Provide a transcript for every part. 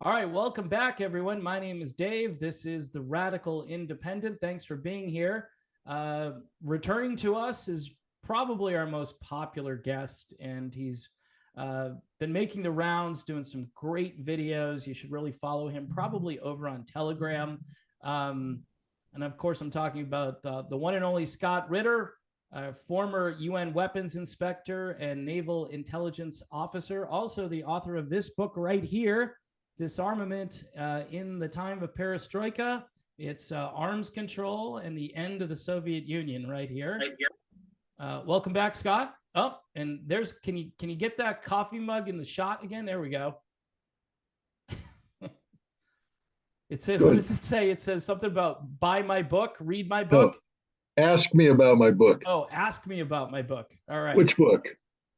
All right, welcome back, everyone. My name is Dave. This is the Radical Independent. Thanks for being here. Returning to us is probably our most popular guest, and he's been making the rounds, doing some great videos. You should really follow him, probably over on Telegram. And of course, I'm talking about the one and only Scott Ritter, former UN weapons inspector and naval intelligence officer, also the author of this book right here, Disarmament in the Time of Perestroika. It's arms control and the end of the Soviet Union right here. Welcome back, Scott. Oh, and there's can you get that coffee mug in the shot again? There we go. It says, what does it say? It says something about buy my book, read my book. No, ask me about my book. Oh, ask me about my book. All right. Which book?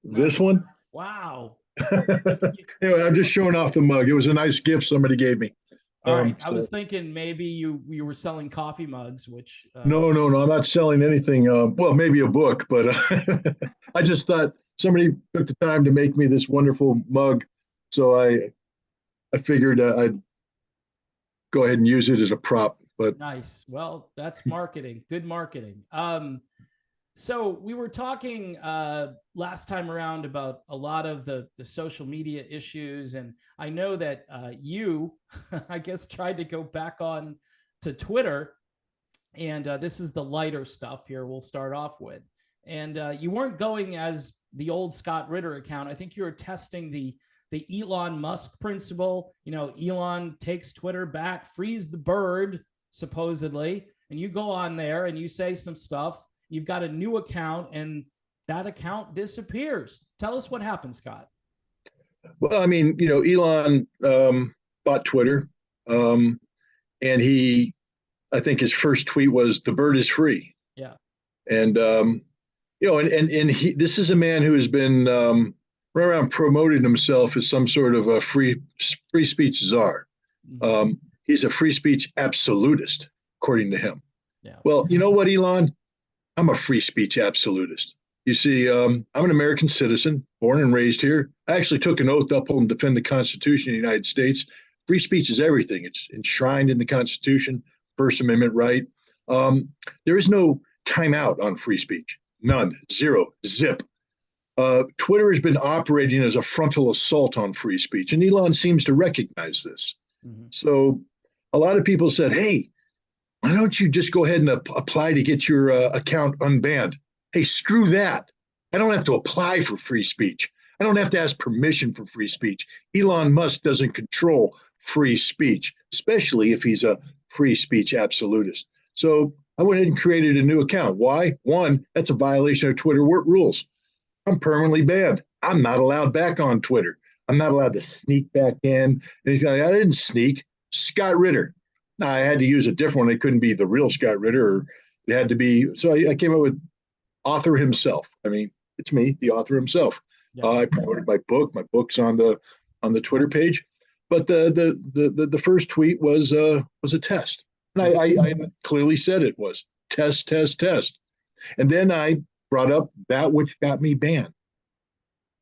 Nice. This one? Wow. Anyway, I'm just showing off the mug. It was a nice gift somebody gave me. All right. I was thinking maybe you were selling coffee mugs, which no, I'm not selling anything. Well, maybe a book, but I just thought somebody took the time to make me this wonderful mug, so I figured I'd go ahead and use it as a prop. But nice. Well, that's marketing. Good marketing. So we were talking last time around about a lot of the social media issues, and I know that you, I guess, tried to go back on to Twitter, and this is the lighter stuff here we'll start off with. And you weren't going as the old Scott Ritter account. I think you were testing the Elon Musk principle. You know, Elon takes Twitter back, frees the bird, supposedly, and you go on there and you say some stuff. You've got a new account and that account disappears. Tell us what happened, Scott. Well, I mean, Elon bought Twitter, and I think his first tweet was "The bird is free." Yeah. And this is a man who has been running around promoting himself as some sort of a free speech czar. Mm-hmm. He's a free speech absolutist, according to him. Yeah. Well, you know what, Elon? I'm a free speech absolutist. You see, I'm an American citizen, born and raised here. I actually took an oath to uphold and defend the Constitution of the United States. Free speech is everything. It's enshrined in the Constitution, First Amendment right. There is no timeout on free speech. None. Zero. Zip. Twitter has been operating as a frontal assault on free speech, and Elon seems to recognize this. Mm-hmm. So a lot of people said, hey, why don't you just go ahead and apply to get your account unbanned? Hey, screw that. I don't have to apply for free speech. I don't have to ask permission for free speech. Elon Musk doesn't control free speech, especially if he's a free speech absolutist. So I went ahead and created a new account. Why? One, that's a violation of Twitter rules. I'm permanently banned. I'm not allowed back on Twitter. I'm not allowed to sneak back in. Anything like that. I didn't sneak. Scott Ritter. I had to use a different one. It couldn't be the real Scott Ritter. Or it had to be. So I came up with author himself. I mean, it's me, the author himself. Yeah. I promoted my book. My book's on the Twitter page. But the first tweet was a test, and I clearly said it was test. And then I brought up that which got me banned.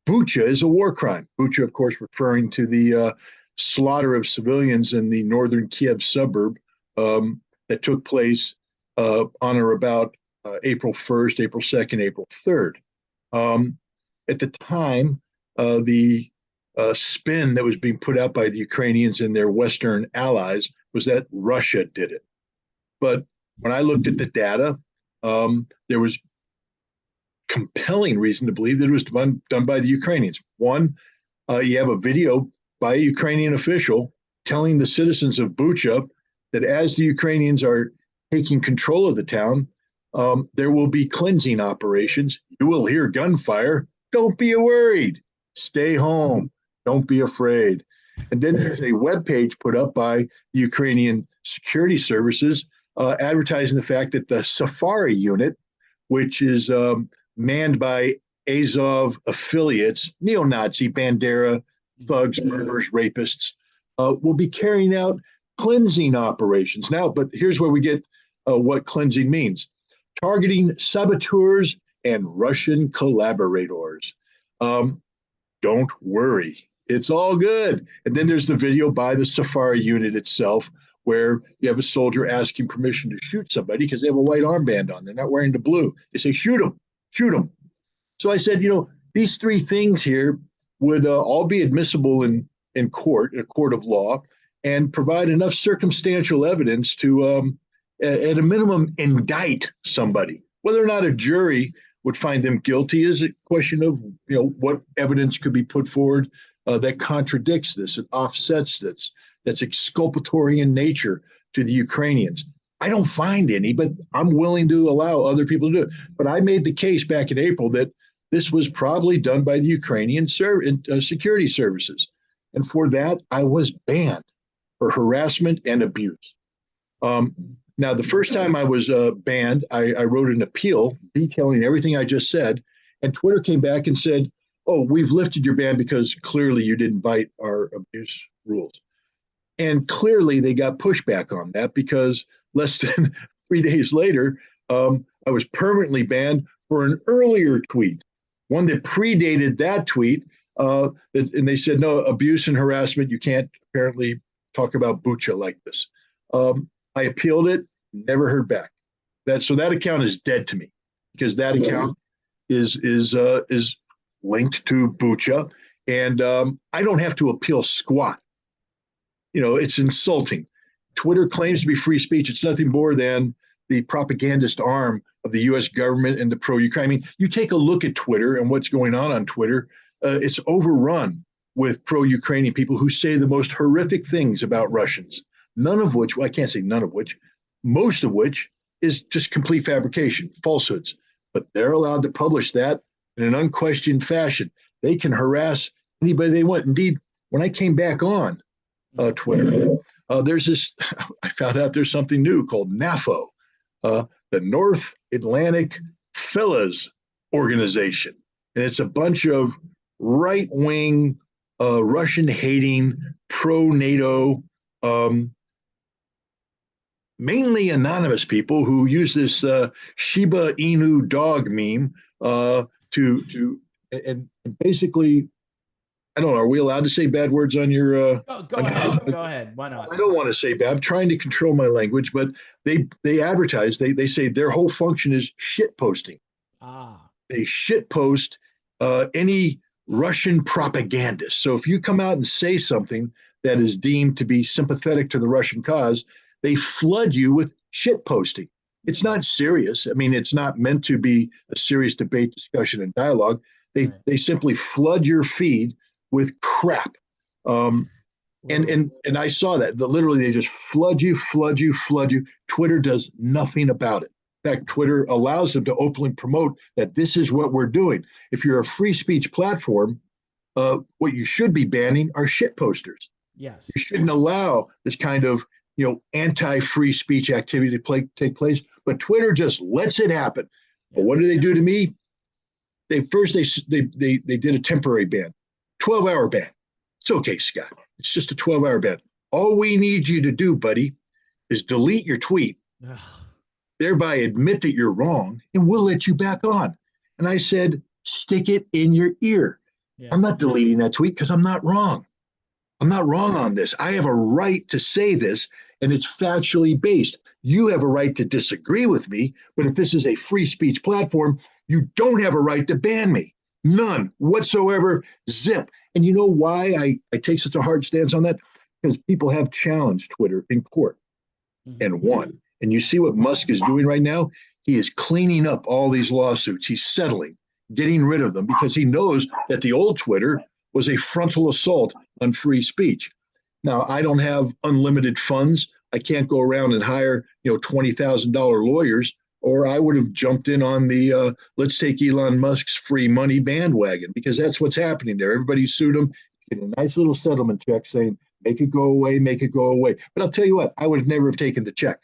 Bucha is a war crime. Bucha, of course, referring to the slaughter of civilians in the northern Kiev suburb that took place on or about April 1st, April 2nd, April 3rd. At the time, the spin that was being put out by the Ukrainians and their Western allies was that Russia did it. But when I looked at the data, there was compelling reason to believe that it was done by the Ukrainians. One, you have a video by a Ukrainian official telling the citizens of Bucha that as the Ukrainians are taking control of the town, there will be cleansing operations. You will hear gunfire. Don't be worried. Stay home. Don't be afraid. And then there's a webpage put up by the Ukrainian security services advertising the fact that the Safari unit, which is manned by Azov affiliates, neo-Nazi, Bandera, thugs, murderers, rapists, will be carrying out cleansing operations. Now, but here's where we get what cleansing means. Targeting saboteurs and Russian collaborators. Don't worry. It's all good. And then there's the video by the Safari unit itself, where you have a soldier asking permission to shoot somebody because they have a white armband on. They're not wearing the blue. They say, shoot them, shoot them. So I said, these three things here would all be admissible in court, in a court of law, and provide enough circumstantial evidence to, at a minimum, indict somebody. Whether or not a jury would find them guilty is a question of, what evidence could be put forward that contradicts this, that offsets this, that's exculpatory in nature to the Ukrainians. I don't find any, but I'm willing to allow other people to do it. But I made the case back in April that this was probably done by the Ukrainian security services. And for that, I was banned for harassment and abuse. Now, the first time I was banned, I wrote an appeal detailing everything I just said. And Twitter came back and said, oh, we've lifted your ban because clearly you didn't bite our abuse rules. And clearly they got pushback on that because less than 3 days later, I was permanently banned for an earlier tweet, one that predated that tweet. And they said, no, abuse and harassment, you can't apparently talk about Bucha like this. I appealed it, never heard back. So that account is dead to me because that account is linked to Bucha, and I don't have to appeal squat. It's insulting. Twitter claims to be free speech. It's nothing more than the propagandist arm of the U.S. government and the pro-Ukraine. I mean, you take a look at Twitter and what's going on Twitter. It's overrun with pro-Ukrainian people who say the most horrific things about Russians. None of which, well, I can't say none of which, most of which is just complete fabrication, falsehoods. But they're allowed to publish that in an unquestioned fashion. They can harass anybody they want. Indeed, when I came back on Twitter, there's this, I found out there's something new called NAFO, the North Atlantic Fellas Organization. And it's a bunch of right-wing, Russian-hating, pro-NATO, mainly anonymous people who use this Shiba Inu dog meme and basically, I don't know, are we allowed to say bad words on your go ahead. Go ahead. Why not? I don't want to say bad. I'm trying to control my language, but they advertise, they say their whole function is shit posting. They shit post any Russian propagandist. So if you come out and say something that is deemed to be sympathetic to the Russian cause, they flood you with shit posting. It's not serious. I mean, it's not meant to be a serious debate, discussion, and dialogue. They simply flood your feed with crap. And I saw that. Literally, they just flood you. Twitter does nothing about it. In fact, Twitter allows them to openly promote that this is what we're doing. If you're a free speech platform, what you should be banning are shit posters. Yes. You shouldn't allow this kind of anti-free speech activity to take place, but Twitter just lets it happen. Yeah. But what do they do to me? They did a temporary ban, 12-hour ban. It's okay, Scott. It's just a 12-hour ban. All we need you to do, buddy, is delete your tweet, thereby admit that you're wrong, and we'll let you back on. And I said, stick it in your ear. Yeah. I'm not deleting that tweet because I'm not wrong. I'm not wrong on this. I have a right to say this, and it's factually based. You have a right to disagree with me, but if this is a free speech platform, you don't have a right to ban me. None whatsoever. Zip. And you know why I take such a hard stance on that? Because people have challenged Twitter in court and won. And you see what Musk is doing right now? He is cleaning up all these lawsuits. He's settling, getting rid of them because he knows that the old Twitter was a frontal assault on free speech. Now, I don't have unlimited funds. I can't go around and hire, $20,000 lawyers, or I would have jumped in on the let's take Elon Musk's free money bandwagon, because that's what's happening there. Everybody sued him, getting a nice little settlement check saying, make it go away, make it go away. But I'll tell you what, I would have never have taken the check.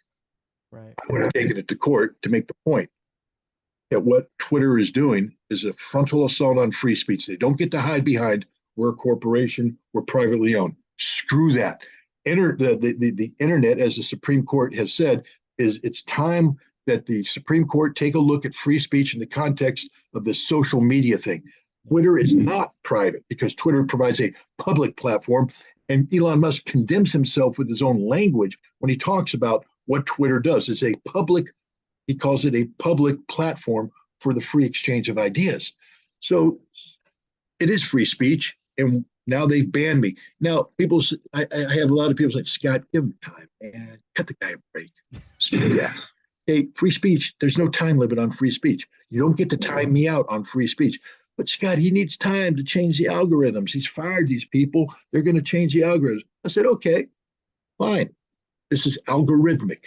Right. I would have taken it to court to make the point that what Twitter is doing is a frontal assault on free speech. They don't get to hide behind, we're a corporation, we're privately owned. Screw that. The internet, as the Supreme Court has said, it's time that the Supreme Court take a look at free speech in the context of the social media thing. Twitter is not private because Twitter provides a public platform. And Elon Musk condemns himself with his own language when he talks about what Twitter does. It's a public, he calls it a public platform for the free exchange of ideas. So it is free speech. And now they've banned me. Now, I have a lot of people say, Scott, give him time and cut the guy a break. So, yeah. Hey, free speech, there's no time limit on free speech. You don't get to time me out on free speech. But Scott, he needs time to change the algorithms. He's fired these people. They're going to change the algorithms. I said, okay, fine. This is algorithmic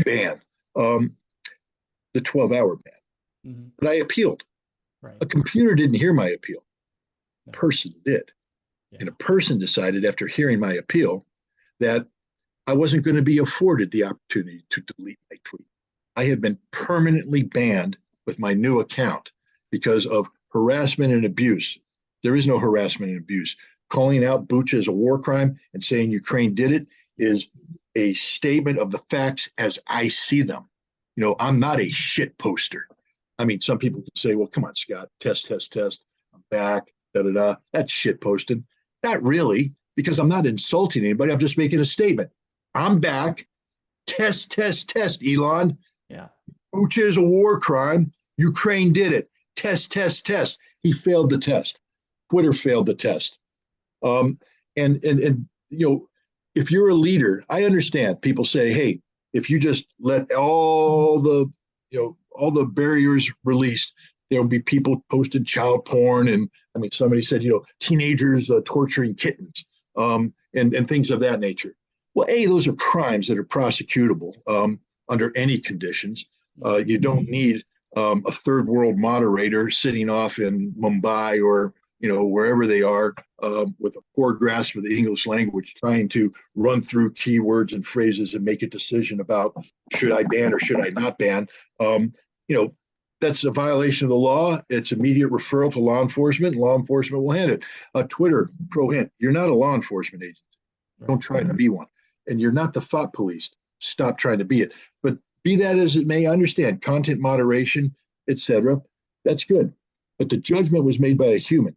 ban, the 12-hour ban. Mm-hmm. But I appealed. Right. A computer didn't hear my appeal. A person did. Yeah. And a person decided after hearing my appeal that I wasn't going to be afforded the opportunity to delete my tweet. I had been permanently banned with my new account because of harassment and abuse. There is no harassment and abuse. Calling out Bucha as a war crime and saying Ukraine did it is a statement of the facts as I see them. You know, I'm not a shit poster. I mean, some people could say, well, come on, Scott, test. I'm back, da-da-da. That's shit posting. Not really, because I'm not insulting anybody. I'm just making a statement. I'm back. Test, Elon. Yeah. Bucha is a war crime. Ukraine did it. Test. He failed the test. Twitter failed the test. And you know, if you're a leader, I understand people say, hey, if you just let all the barriers released, there'll be people posting child porn. And I mean, somebody said, you know, teenagers torturing kittens and things of that nature. Well, those are crimes that are prosecutable under any conditions. You don't need a third world moderator sitting off in Mumbai or, you know, wherever they are with a poor grasp of the English language, trying to run through keywords and phrases and make a decision about should I ban or should I not ban. You know, that's a violation of the law. It's immediate referral to law enforcement. Law enforcement will handle it. Twitter, pro hint, you're not a law enforcement agency. Don't try to be one. And you're not the thought police. Stop trying to be it. But be that as it may, I understand content moderation, etc. That's good. But the judgment was made by a human.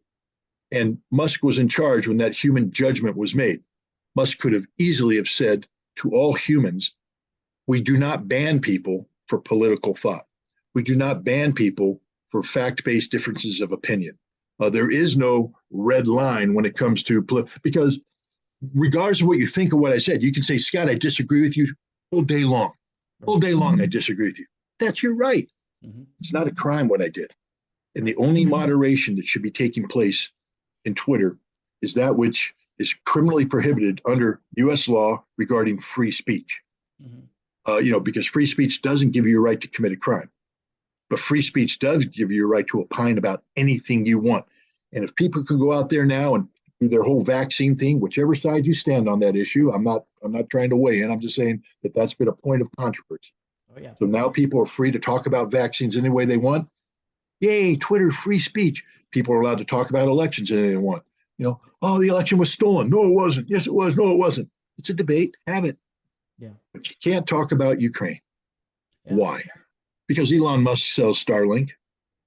And Musk was in charge when that human judgment was made. Musk could have easily have said to all humans, we do not ban people for political thought. We do not ban people for fact-based differences of opinion. There is no red line when it comes to because regardless of what you think of what I said, you can say, Scott, I disagree with you all day long. All day long, I disagree with you. That's your right. Mm-hmm. It's not a crime what I did. And the only moderation that should be taking place in Twitter is that which is criminally prohibited under U.S. law regarding free speech. Mm-hmm. You know, because free speech doesn't give you a right to commit a crime. But free speech does give you a right to opine about anything you want. And if people could go out there now and do their whole vaccine thing, whichever side you stand on that issue, I'm not trying to weigh in. I'm just saying that that's been a point of controversy. Oh, yeah. So now people are free to talk about vaccines any way they want. Yay, Twitter, free speech. People are allowed to talk about elections any way they want. You know, oh, the election was stolen. No, it wasn't. Yes, it was. No, it wasn't. It's a debate. Have it. Yeah. But you can't talk about Ukraine. Yeah. Why? Because Elon Musk sells Starlink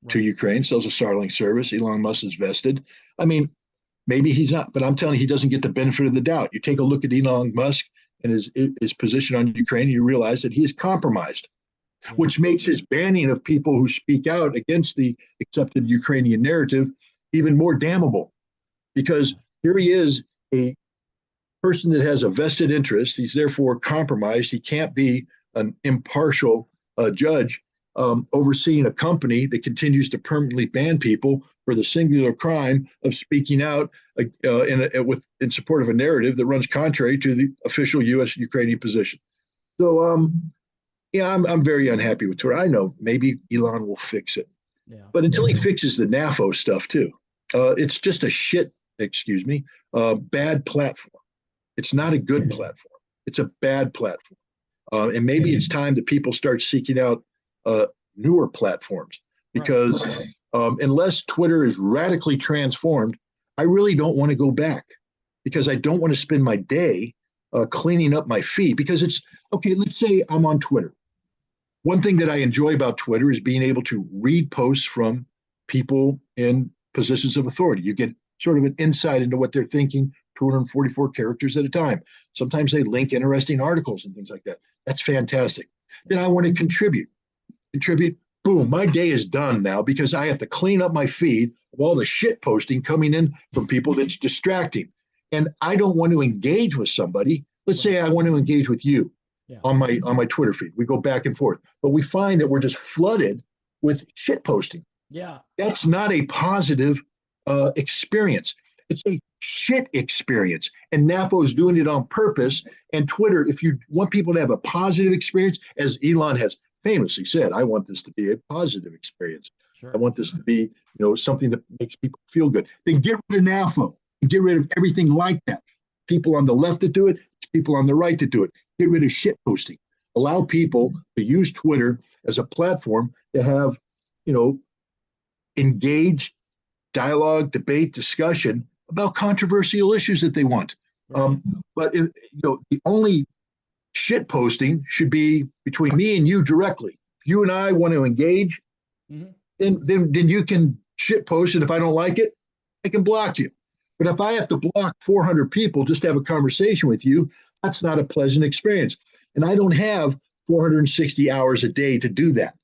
to Ukraine, sells a Starlink service. Elon Musk is vested. I mean, maybe he's not, but I'm telling you, he doesn't get the benefit of the doubt. You take a look at Elon Musk and his position on Ukraine, and you realize that he is compromised, which makes his banning of people who speak out against the accepted Ukrainian narrative even more damnable. Because here he is, a person that has a vested interest. He's therefore compromised. He can't be an impartial judge overseeing a company that continues to permanently ban people for the singular crime of speaking out in support of a narrative that runs contrary to the official U.S.-Ukrainian position. So, yeah, I'm very unhappy with Twitter. I know maybe Elon will fix it, but until he fixes the NAFO stuff too, it's just a bad platform. It's not a good platform. It's a bad platform, and maybe it's time that people start seeking out newer platforms because. Unless Twitter is radically transformed, I really don't want to go back because I don't want to spend my day cleaning up my feed because it's, okay, let's say I'm on Twitter. One thing that I enjoy about Twitter is being able to read posts from people in positions of authority. You get sort of an insight into what they're thinking, 244 characters at a time. Sometimes they link interesting articles and things like that. That's fantastic. Then I want to contribute. Boom, my day is done now because I have to clean up my feed of all the shit posting coming in from people that's distracting. And I don't want to engage with somebody. Let's say I want to engage with you on my Twitter feed. We go back and forth, but we find that we're just flooded with shit posting. Yeah. That's not a positive experience. It's a shit experience. And NAFO is doing it on purpose. And Twitter, if you want people to have a positive experience, as Elon has famously said, I want this to be a positive experience. Sure. I want this to be, something that makes people feel good. Then get rid of NAFO and get rid of everything like that. People on the left that do it, people on the right that do it. Get rid of shit posting. Allow people to use Twitter as a platform to have, engaged dialogue, debate, discussion about controversial issues that they want. Right. But the only shit posting should be between me and you directly. If you and I want to engage, then you can shit post, and if I don't like it, I can block you. But if I have to block 400 people just to have a conversation with you, that's not a pleasant experience. And I don't have 460 hours a day to do that.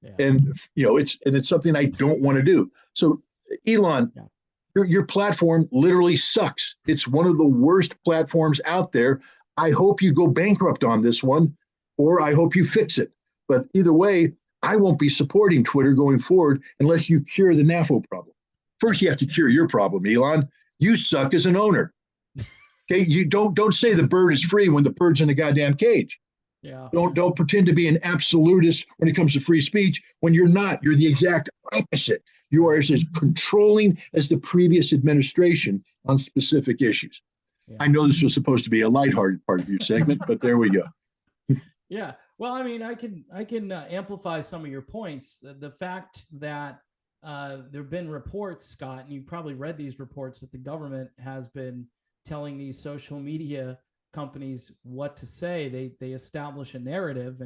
Yeah. And it's something I don't want to do. So Elon, your platform literally sucks. It's one of the worst platforms out there. I hope you go bankrupt on this one, or I hope you fix it. But either way, I won't be supporting Twitter going forward unless you cure the NAFO problem. First, you have to cure your problem, Elon. You suck as an owner. Okay, you don't say the bird is free when the bird's in a goddamn cage. Yeah. Don't pretend to be an absolutist when it comes to free speech when you're not. You're the exact opposite. You are as controlling as the previous administration on specific issues. Yeah. I know this was supposed to be a lighthearted part of your segment, but there we go. Yeah. Well, I mean, I can amplify some of your points. The fact that there have been reports, Scott, and you've probably read these reports, that the government has been telling these social media companies what to say. They establish a narrative,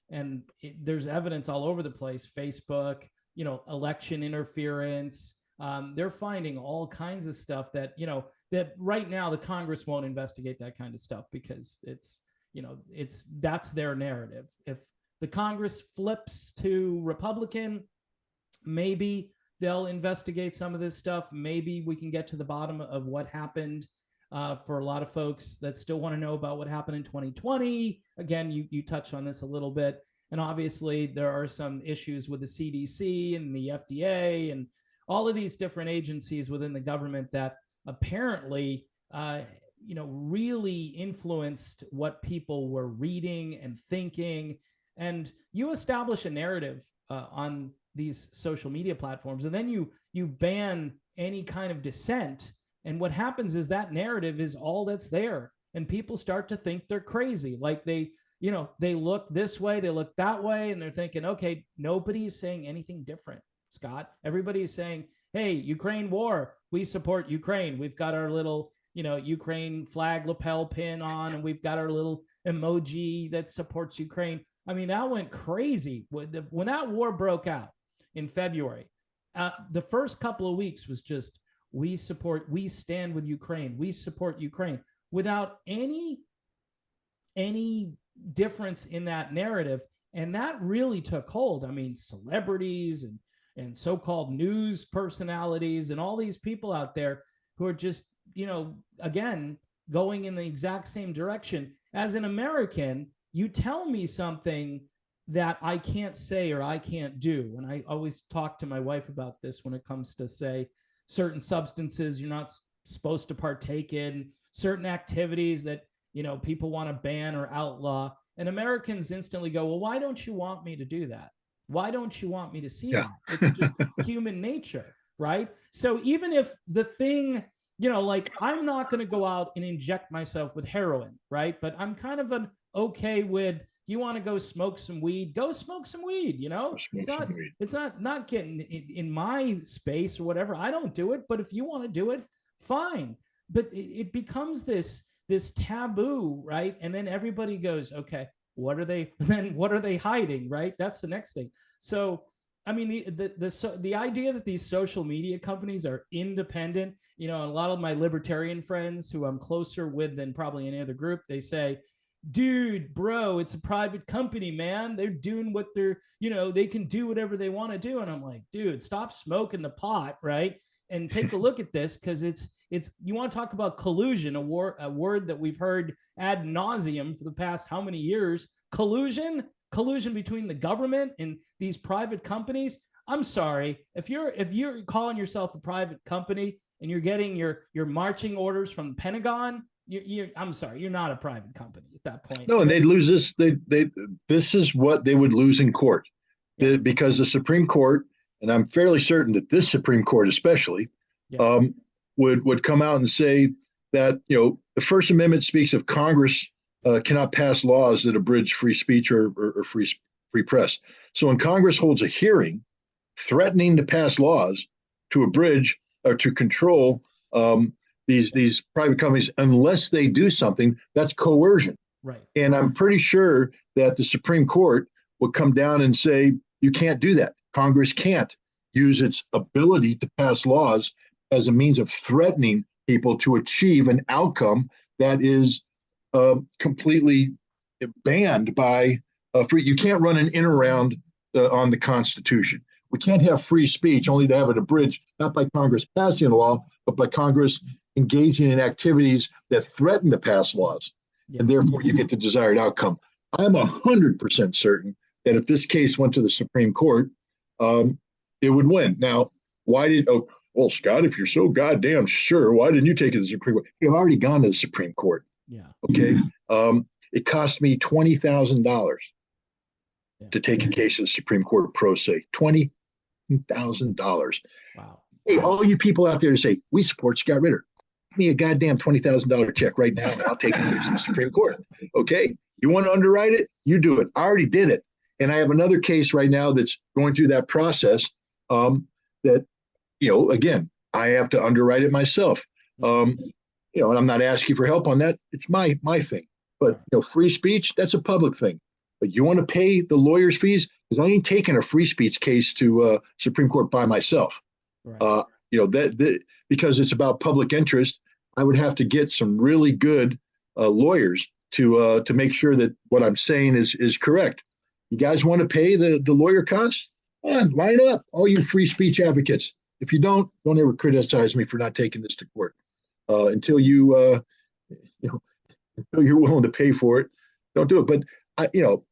and there's evidence all over the place. Facebook, election interference. They're finding all kinds of stuff that that right now the Congress won't investigate that kind of stuff because that's their narrative. If the Congress flips to Republican, maybe they'll investigate some of this stuff. Maybe we can get to the bottom of what happened. For a lot of folks that still want to know about what happened in 2020. Again, you touched on this a little bit. And obviously, there are some issues with the CDC and the FDA and all of these different agencies within the government that apparently, really influenced what people were reading and thinking. And you establish a narrative on these social media platforms, and then you ban any kind of dissent. And what happens is that narrative is all that's there. And people start to think they're crazy. Like they look this way, they look that way, and they're thinking, okay, nobody's saying anything different, Scott. Everybody's saying, hey, Ukraine war, we support Ukraine. We've got our little, Ukraine flag lapel pin on, and we've got our little emoji that supports Ukraine. I mean, that went crazy. When that war broke out in February, the first couple of weeks was just, we stand with Ukraine. We support Ukraine without any difference in that narrative. And that really took hold. I mean, celebrities and so-called news personalities and all these people out there who are just, again, going in the exact same direction. As an American, you tell me something that I can't say or I can't do. And I always talk to my wife about this when it comes to, say, certain substances you're not supposed to partake in, certain activities that, people want to ban or outlaw. And Americans instantly go, well, why don't you want me to do that? Why don't you want me to see that? It's just human nature, right? So even if the thing, like I'm not going to go out and inject myself with heroin, right? But I'm kind of okay with, you want to go smoke some weed, go smoke some weed, it's not getting in my space or whatever. I don't do it, but if you want to do it, fine. But it becomes this taboo, right? And then everybody goes, okay, what are they hiding, right? That's the next thing. So I mean, the idea that these social media companies are independent, you know, and a lot of my libertarian friends who I'm closer with than probably any other group, they say, dude, bro, it's a private company, man. They're doing what they're, you know, they can do whatever they want to do. And I'm like, dude, stop smoking the pot, right? And take a look at this, because it's you want to talk about collusion, a word that we've heard ad nauseum for the past how many years? Collusion between the government and these private companies. I'm sorry, if you're calling yourself a private company and you're getting your marching orders from the Pentagon, I'm sorry, you're not a private company at that point. No, and they'd lose this. This is what they would lose in court, Yeah, because the Supreme Court, and I'm fairly certain that this Supreme Court especially, yeah, um, would come out and say that the First Amendment speaks of Congress cannot pass laws that abridge free speech or free press. So when Congress holds a hearing threatening to pass laws to abridge or to control these private companies, unless they do something, that's coercion. right. And I'm pretty sure that the Supreme Court would come down and say, you can't do that. Congress can't use its ability to pass laws as a means of threatening people to achieve an outcome that is completely banned by free. You can't run an in around on the Constitution. We can't have free speech only to have it abridged, not by Congress passing a law, but by Congress engaging in activities that threaten to pass laws. Yeah, And therefore you get the desired outcome. I'm 100% certain that if this case went to the Supreme Court, it would win. Now, why did, oh, well, Scott, if you're so goddamn sure, why didn't you take it to the Supreme Court? You've already gone to the Supreme Court. yeah, Okay. It cost me $20,000 yeah. to take a case to the Supreme Court pro se. $20,000. Wow. Hey, all you people out there to say, we support Scott Ritter, give me a goddamn $20,000 check right now, and I'll take the case to the Supreme Court. Okay. You want to underwrite it? You do it. I already did it. And I have another case right now that's going through that process that, again, I have to underwrite it myself. And I'm not asking for help on that. It's my thing. But, free speech, that's a public thing. But you want to pay the lawyer's fees? Because I ain't taking a free speech case to Supreme Court by myself. Right. Because it's about public interest, I would have to get some really good lawyers to make sure that what I'm saying is correct. You guys want to pay the lawyer costs? Come on, line up, all you free speech advocates. If you don't ever criticize me for not taking this to court until until you're willing to pay for it. Don't do it. But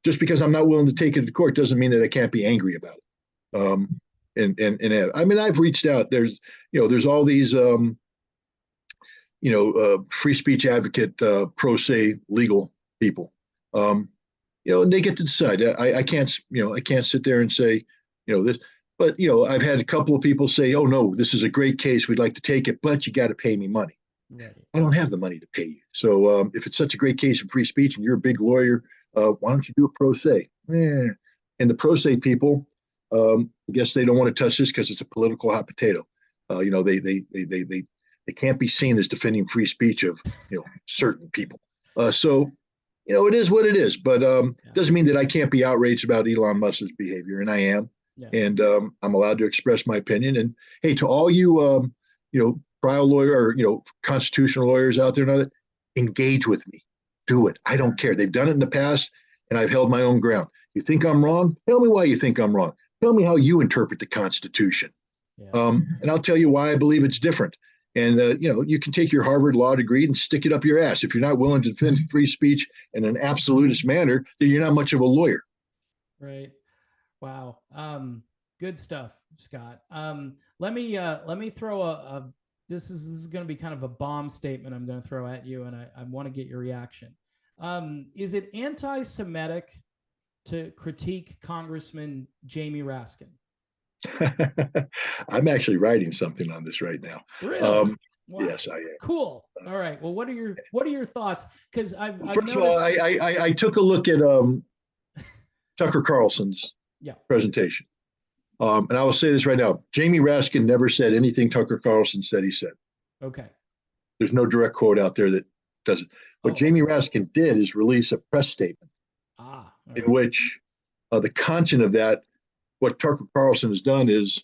just because I'm not willing to take it to court doesn't mean that I can't be angry about it. And I mean, I've reached out. There's all these free speech advocate pro se legal people. And they get to decide. I can't sit there and say this. But I've had a couple of people say, "Oh no, this is a great case. We'd like to take it, but you got to pay me money." Right. I don't have the money to pay you. So if it's such a great case of free speech and you're a big lawyer, why don't you do a pro se? And the pro se people, I guess they don't want to touch this because it's a political hot potato. They can't be seen as defending free speech of certain people. So it is what it is. But it doesn't mean that I can't be outraged about Elon Musk's behavior, and I am. Yeah. And I'm allowed to express my opinion. And hey, to all you trial lawyer or constitutional lawyers out there, that engage with me. Do it. I don't care. They've done it in the past, and I've held my own ground. You think I'm wrong? Tell me why you think I'm wrong. Tell me how you interpret the Constitution, and I'll tell you why I believe it's different. And you can take your Harvard law degree and stick it up your ass. If you're not willing to defend free speech in an absolutist manner, then you're not much of a lawyer. Right. Wow. Good stuff, Scott. Let me throw this is going to be kind of a bomb statement I'm going to throw at you, and I want to get your reaction. Is it anti-Semitic to critique Congressman Jamie Raskin? I'm actually writing something on this right now. Really? Wow. Yes, I am. Cool. All right. Well, what are your thoughts? Because first of all, I took a look at Tucker Carlson's presentation. And I will say this right now. Jamie Raskin never said anything Tucker Carlson said he said. Okay. There's no direct quote out there that does it. What Jamie Raskin did is release a press statement in which the content of that what Tucker Carlson has done is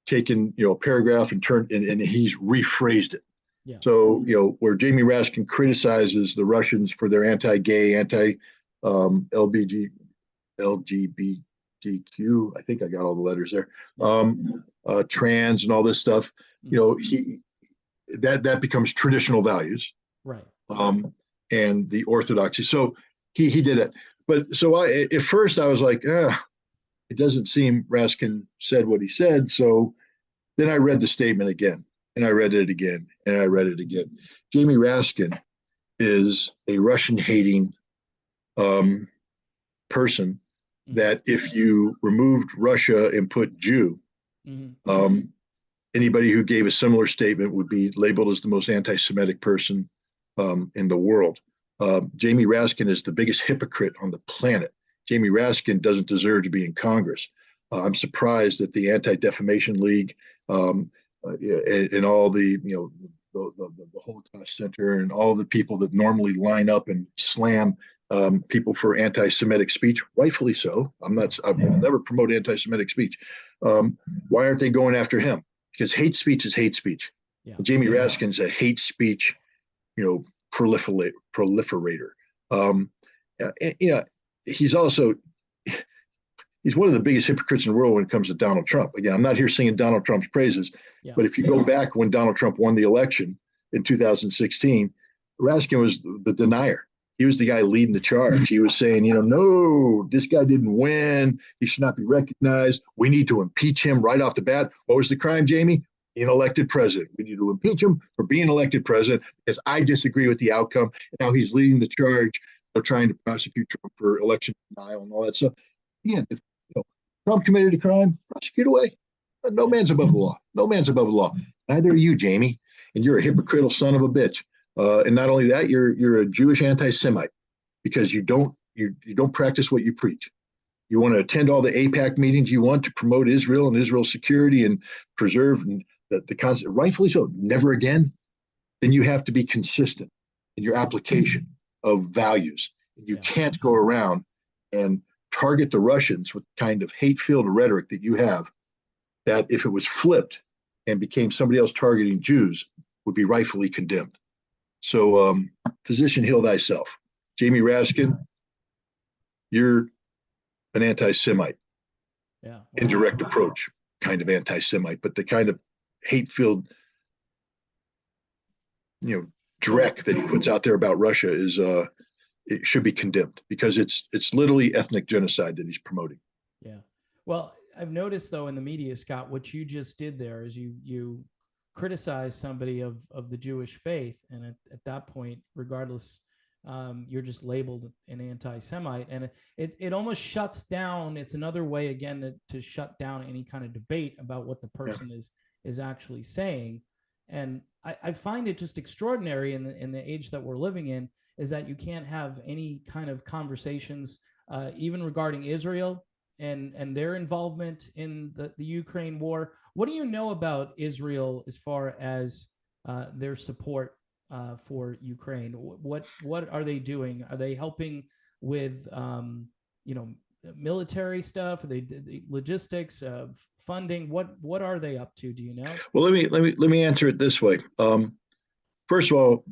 taken, a paragraph and turned and he's rephrased it. Yeah. So, where Jamie Raskin criticizes the Russians for their anti-gay, LGBTQ, I think I got all the letters there, trans and all this stuff, that becomes traditional values, right? And the orthodoxy. So he did it. But so at first I was like, it doesn't seem Raskin said what he said. So then I read the statement again, and I read it again, and I read it again. Jamie Raskin is a Russian-hating person that if you removed Russia and put Jew, anybody who gave a similar statement would be labeled as the most anti-Semitic person in the world. Jamie Raskin is the biggest hypocrite on the planet. Jamie Raskin doesn't deserve to be in Congress. I'm surprised that the Anti-Defamation League and all the Holocaust Center and all the people that normally line up and slam people for anti-Semitic speech, rightfully so. I will never promote anti-Semitic speech. Why aren't they going after him? Because hate speech is hate speech. Yeah. Jamie Raskin's a hate speech, proliferator. He's one of the biggest hypocrites in the world when it comes to Donald Trump. Again, I'm not here singing Donald Trump's praises, but if you go back when Donald Trump won the election in 2016, Raskin was the denier. He was the guy leading the charge. He was saying, no, this guy didn't win. He should not be recognized. We need to impeach him right off the bat. What was the crime, Jamie? Being elected president. We need to impeach him for being elected president because I disagree with the outcome. And now he's leading the charge of trying to prosecute Trump for election denial and all that stuff. Again, if Trump committed a crime, prosecute away. No man's above the law. No man's above the law. Neither are you, Jamie. And you're a hypocritical son of a bitch. And not only that, you're a Jewish anti-Semite because you don't practice what you preach. You want to attend all the AIPAC meetings you want to promote Israel and Israel's security and preserve the concept, rightfully so. Never again. Then you have to be consistent in your application of values. You can't go around and target the Russians with the kind of hate-filled rhetoric that you have. That if it was flipped and became somebody else targeting Jews, would be rightfully condemned. So, physician, heal thyself. Jamie Raskin, you're an anti-Semite. Yeah. Wow. Indirect approach, kind of anti-Semite, but the kind of hate-filled, dreck that he puts out there about Russia is it should be condemned because it's literally ethnic genocide that he's promoting. Yeah. Well, I've noticed though in the media, Scott, what you just did there is you criticize somebody of the Jewish faith, and at that point, regardless, you're just labeled an anti-Semite, and it almost shuts down. It's another way again to shut down any kind of debate about what the person is actually saying. And I find it just extraordinary in the age that we're living in is that you can't have any kind of conversations, even regarding Israel and their involvement in the Ukraine war. What do you know about Israel as far as their support for Ukraine? What are they doing? Are they helping with military stuff? Are they logistics, funding? What are they up to? Do you know? Well, let me answer it this way. First of all,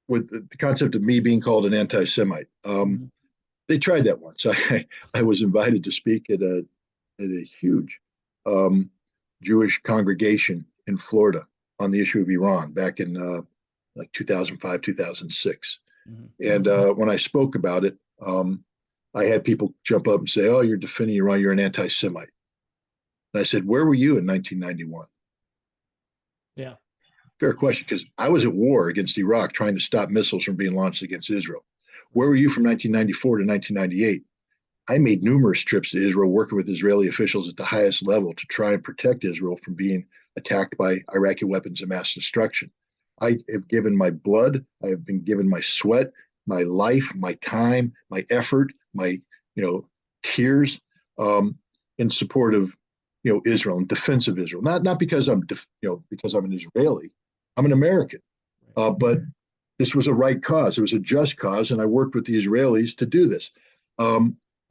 with the concept of me being called an anti-Semite, they tried that once. I was invited to speak at a huge Jewish congregation in Florida on the issue of Iran back in like 2005, 2006. And when I spoke about it, I had people jump up and say, "Oh, you're defending Iran. You're an anti-Semite." And I said, "Where were you in 1991?" Yeah. Fair question, because I was at war against Iraq trying to stop missiles from being launched against Israel. Where were you from 1994 to 1998? I made numerous trips to Israel, working with Israeli officials at the highest level to try and protect Israel from being attacked by Iraqi weapons of mass destruction. I have given my blood, I have been given my sweat, my life, my time, my effort, my tears in support of Israel and defense of Israel. Not because I'm because I'm an Israeli. I'm an American, but this was a right cause. It was a just cause, and I worked with the Israelis to do this.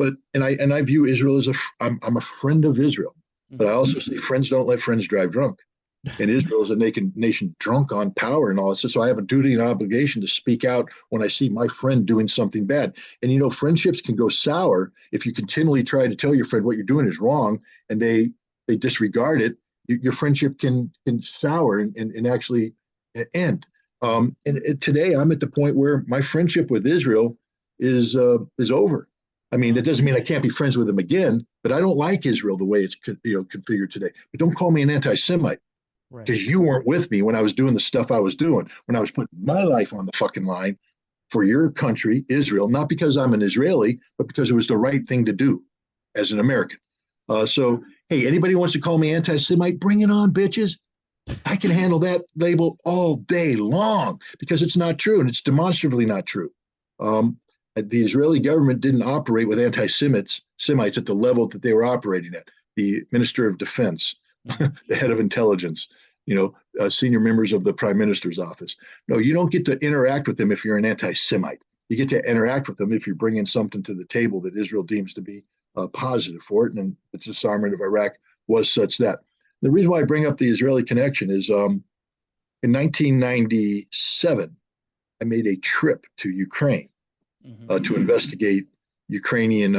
but I view Israel as I'm a friend of Israel, but I also say friends don't let friends drive drunk. And Israel is a nation drunk on power and all that. So I have a duty and obligation to speak out when I see my friend doing something bad. And friendships can go sour if you continually try to tell your friend what you're doing is wrong, and they disregard it. Your friendship can sour and actually end. And today I'm at the point where my friendship with Israel is over. I mean, it doesn't mean I can't be friends with them again, but I don't like Israel the way it's configured today. But don't call me an anti-Semite because you weren't with me when I was doing the stuff I was doing, when I was putting my life on the fucking line for your country, Israel, not because I'm an Israeli, but because it was the right thing to do as an American. So, hey, anybody wants to call me anti-Semite, bring it on, bitches. I can handle that label all day long because it's not true, and it's demonstrably not true. The Israeli government didn't operate with anti-Semites at the level that they were operating at. The Minister of Defense, the head of intelligence, senior members of the Prime Minister's office. No, you don't get to interact with them if you're an anti-Semite. You get to interact with them if you're bringing something to the table that Israel deems to be positive for it, and the disarmament of Iraq was such that. The reason why I bring up the Israeli connection is in 1997, I made a trip to Ukraine to investigate Ukrainian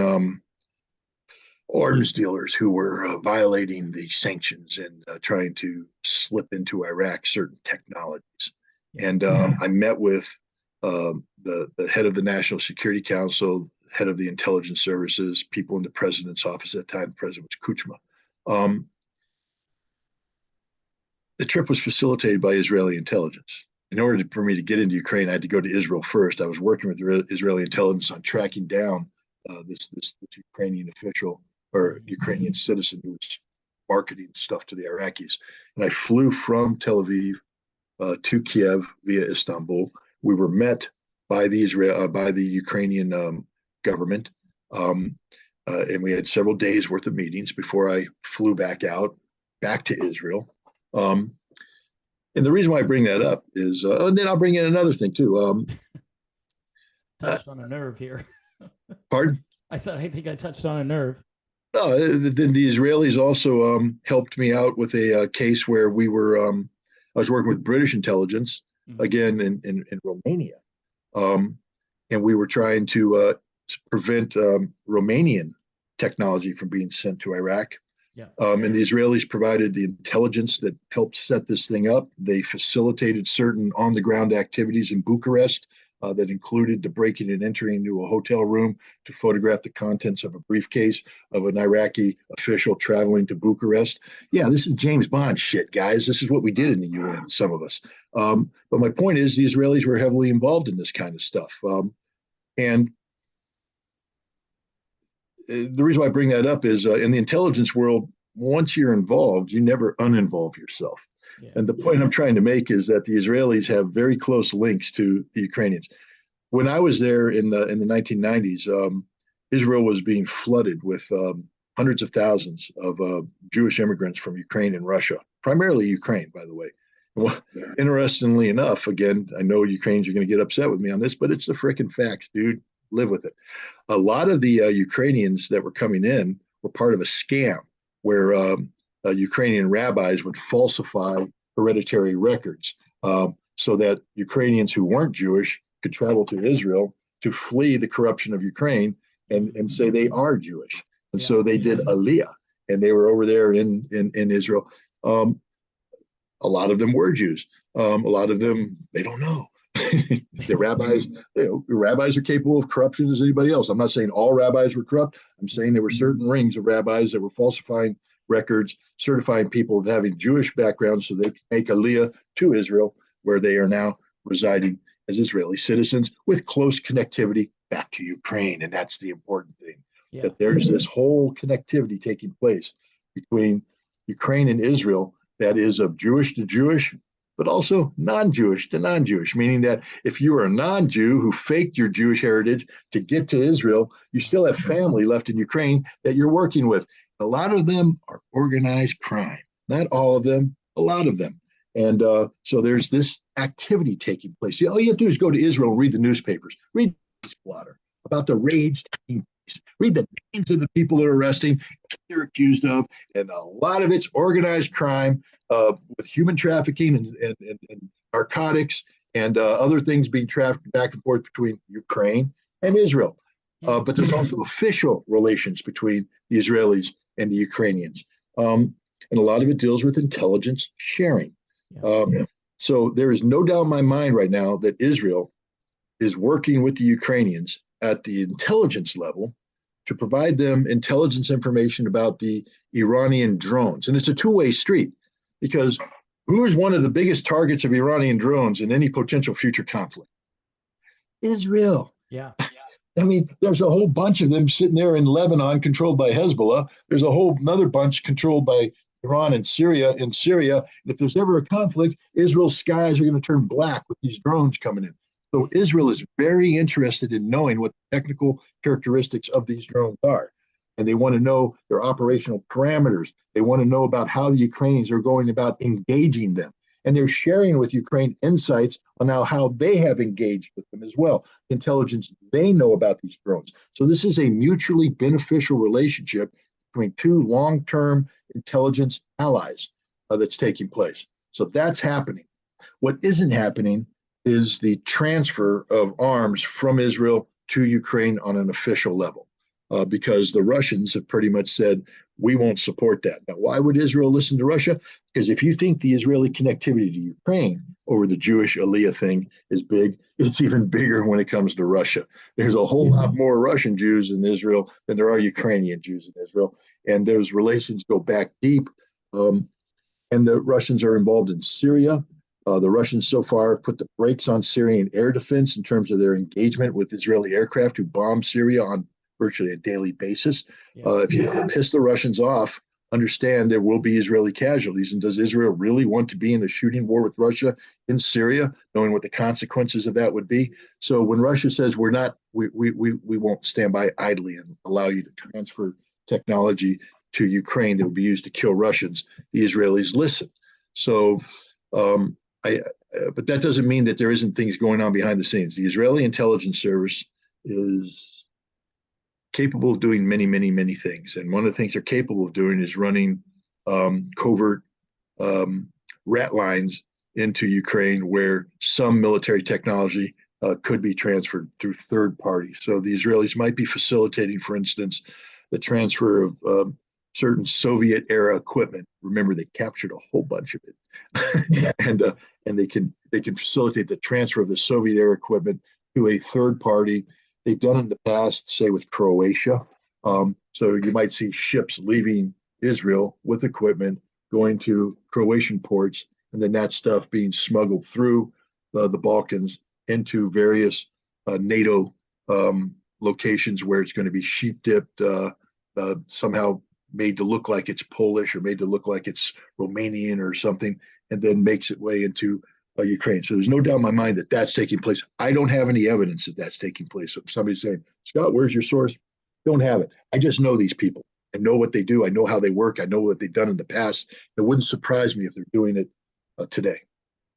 arms dealers who were violating the sanctions and trying to slip into Iraq certain technologies. And I met with the head of the National Security Council, head of the intelligence services, people in the president's office at the time. The president was Kuchma. The trip was facilitated by Israeli intelligence. In order for me to get into Ukraine, I had to go to Israel first. I was working with Israeli intelligence on tracking down this Ukrainian official or Ukrainian citizen who was marketing stuff to the Iraqis. And I flew from Tel Aviv to Kiev via Istanbul. We were met by the Ukrainian government, and we had several days worth of meetings before I flew back to Israel. And the reason why I bring that up is, and then I'll bring in another thing too. Touched on a nerve here. Pardon? I said, I think I touched on a nerve. Then the Israelis also helped me out with a case where I was working with British intelligence, again in Romania. And we were trying to prevent Romanian technology from being sent to Iraq. And the Israelis provided the intelligence that helped set this thing up. They facilitated certain on-the-ground activities in Bucharest that included the breaking and entering into a hotel room to photograph the contents of a briefcase of an Iraqi official traveling to Bucharest. Yeah, this is James Bond shit, guys. This is what we did in the UN, some of us. But my point is the Israelis were heavily involved in this kind of stuff. And the reason why I bring that up is in the intelligence world, once you're involved, you never uninvolve yourself. And the point I'm trying to make is that the Israelis have very close links to the Ukrainians. When I was there in the 1990s, Israel was being flooded with hundreds of thousands of Jewish immigrants from Ukraine and Russia, primarily Ukraine, by the way. Well, interestingly enough, again, I know Ukrainians are going to get upset with me on this, but it's the freaking facts, dude. Live with it. A lot of the Ukrainians that were coming in were part of a scam where Ukrainian rabbis would falsify hereditary records so that Ukrainians who weren't Jewish could travel to Israel to flee the corruption of Ukraine and say they are Jewish. And so they did Aliyah, and they were over there in Israel. A lot of them were Jews. A lot of them, they don't know. The rabbis are capable of corruption as anybody else. I'm not saying all rabbis were corrupt. I'm saying there were certain rings of rabbis that were falsifying records, certifying people of having Jewish backgrounds so they could make Aliyah to Israel, where they are now residing as Israeli citizens with close connectivity back to Ukraine. And that's the important thing, that there's this whole connectivity taking place between Ukraine and Israel that is of Jewish to Jewish, but also non-Jewish to non-Jewish, meaning that if you are a non-Jew who faked your Jewish heritage to get to Israel, you still have family left in Ukraine that you're working with. A lot of them are organized crime. Not all of them, a lot of them. And so there's this activity taking place. All you have to do is go to Israel and read the newspapers, read the blotter about the raids taking place Read the names of the people they're arresting, they're accused of, and a lot of it's organized crime with human trafficking and narcotics and other things being trafficked back and forth between Ukraine and Israel. But there's also official relations between the Israelis and the Ukrainians. And a lot of it deals with intelligence sharing. So there is no doubt in my mind right now that Israel is working with the Ukrainians at the intelligence level to provide them intelligence information about the Iranian drones. And it's a two-way street because who is one of the biggest targets of Iranian drones in any potential future conflict? Israel. Yeah. I mean, there's a whole bunch of them sitting there in Lebanon controlled by Hezbollah. There's a whole another bunch controlled by Iran and Syria. In Syria, and if there's ever a conflict, Israel's skies are going to turn black with these drones coming in. So Israel is very interested in knowing what the technical characteristics of these drones are. And they want to know their operational parameters. They want to know about how the Ukrainians are going about engaging them. And they're sharing with Ukraine insights on how they have engaged with them as well, intelligence they know about these drones. So this is a mutually beneficial relationship between two long-term intelligence allies that's taking place. So that's happening. What isn't happening is the transfer of arms from Israel to Ukraine on an official level, because the Russians have pretty much said, we won't support that. Now, why would Israel listen to Russia? Because if you think the Israeli connectivity to Ukraine over the Jewish Aliyah thing is big, it's even bigger when it comes to Russia. There's a whole lot more Russian Jews in Israel than there are Ukrainian Jews in Israel. And those relations go back deep. And the Russians are involved in Syria. The Russians so far have put the brakes on Syrian air defense in terms of their engagement with Israeli aircraft who bomb Syria on virtually a daily basis. If you piss the Russians off, understand there will be Israeli casualties. And does Israel really want to be in a shooting war with Russia in Syria, knowing what the consequences of that would be? So when Russia says we won't stand by idly and allow you to transfer technology to Ukraine that will be used to kill Russians, the Israelis listen. So but that doesn't mean that there isn't things going on behind the scenes. The Israeli intelligence service is capable of doing many, many, many things. And one of the things they're capable of doing is running covert rat lines into Ukraine where some military technology could be transferred through third parties. So the Israelis might be facilitating, for instance, the transfer of certain Soviet era equipment. Remember, they captured a whole bunch of it, and they can facilitate the transfer of the Soviet era equipment to a third party. They've done it in the past, say with Croatia. So you might see ships leaving Israel with equipment going to Croatian ports, and then that stuff being smuggled through the Balkans into various NATO locations where it's going to be sheep dipped, somehow made to look like it's Polish or made to look like it's Romanian or something, and then makes its way into Ukraine. So there's no doubt in my mind that that's taking place. I don't have any evidence that that's taking place. So if somebody's saying, Scott, where's your source? Don't have it. I just know these people. I know what they do. I know how they work. I know what they've done in the past. It wouldn't surprise me if they're doing it today.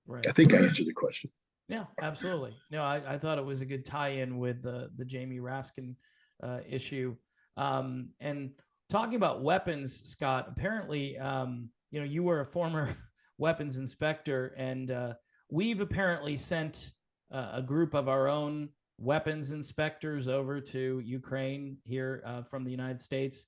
Right. I think I answered the question. Yeah, absolutely. No, I thought it was a good tie-in with the Jamie Raskin issue. And talking about weapons, Scott, apparently, you were a former weapons inspector, and we've apparently sent a group of our own weapons inspectors over to Ukraine here from the United States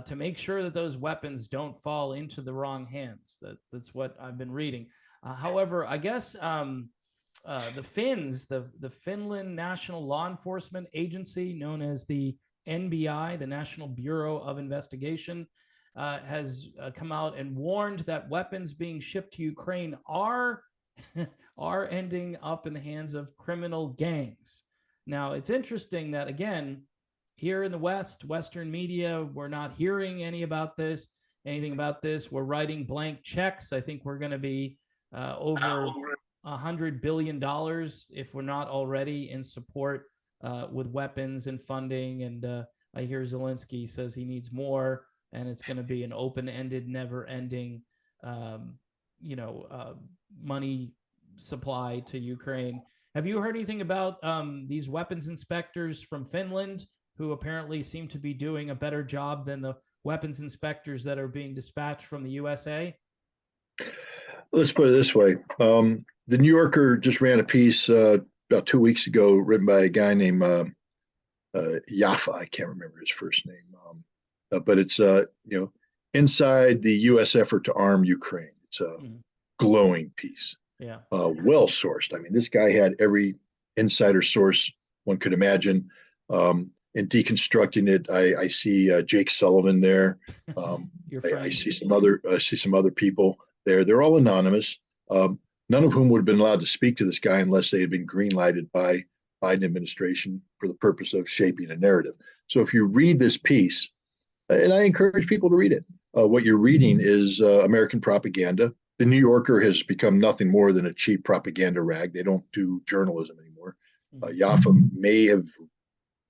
to make sure that those weapons don't fall into the wrong hands. That's what I've been reading. However, I guess the Finns, the Finland National Law Enforcement Agency, known as the NBI, the National Bureau of Investigation, has come out and warned that weapons being shipped to Ukraine are ending up in the hands of criminal gangs. Now, it's interesting that, again, here in the West, Western media, we're not hearing anything about this. We're writing blank checks. I think we're going to be over $100 billion, if we're not already, in support with weapons and funding. And I hear Zelensky says he needs more, and it's going to be an open-ended, never-ending, money supply to Ukraine. Have you heard anything about these weapons inspectors from Finland who apparently seem to be doing a better job than the weapons inspectors that are being dispatched from the USA? Let's put it this way. The New Yorker just ran a piece about 2 weeks ago written by a guy named Yaffa. I can't remember his first name. But it's, inside the U.S. effort to arm Ukraine. It's a glowing piece. Yeah. Well sourced. I mean, this guy had every insider source one could imagine. In deconstructing it, I see Jake Sullivan there. Your friend. I see some other people there. They're all anonymous. None of whom would have been allowed to speak to this guy unless they had been green lighted by Biden administration for the purpose of shaping a narrative. So if you read this piece, and I encourage people to read it, what you're reading is American propaganda. The New Yorker has become nothing more than a cheap propaganda rag. They don't do journalism anymore. Yaffa may have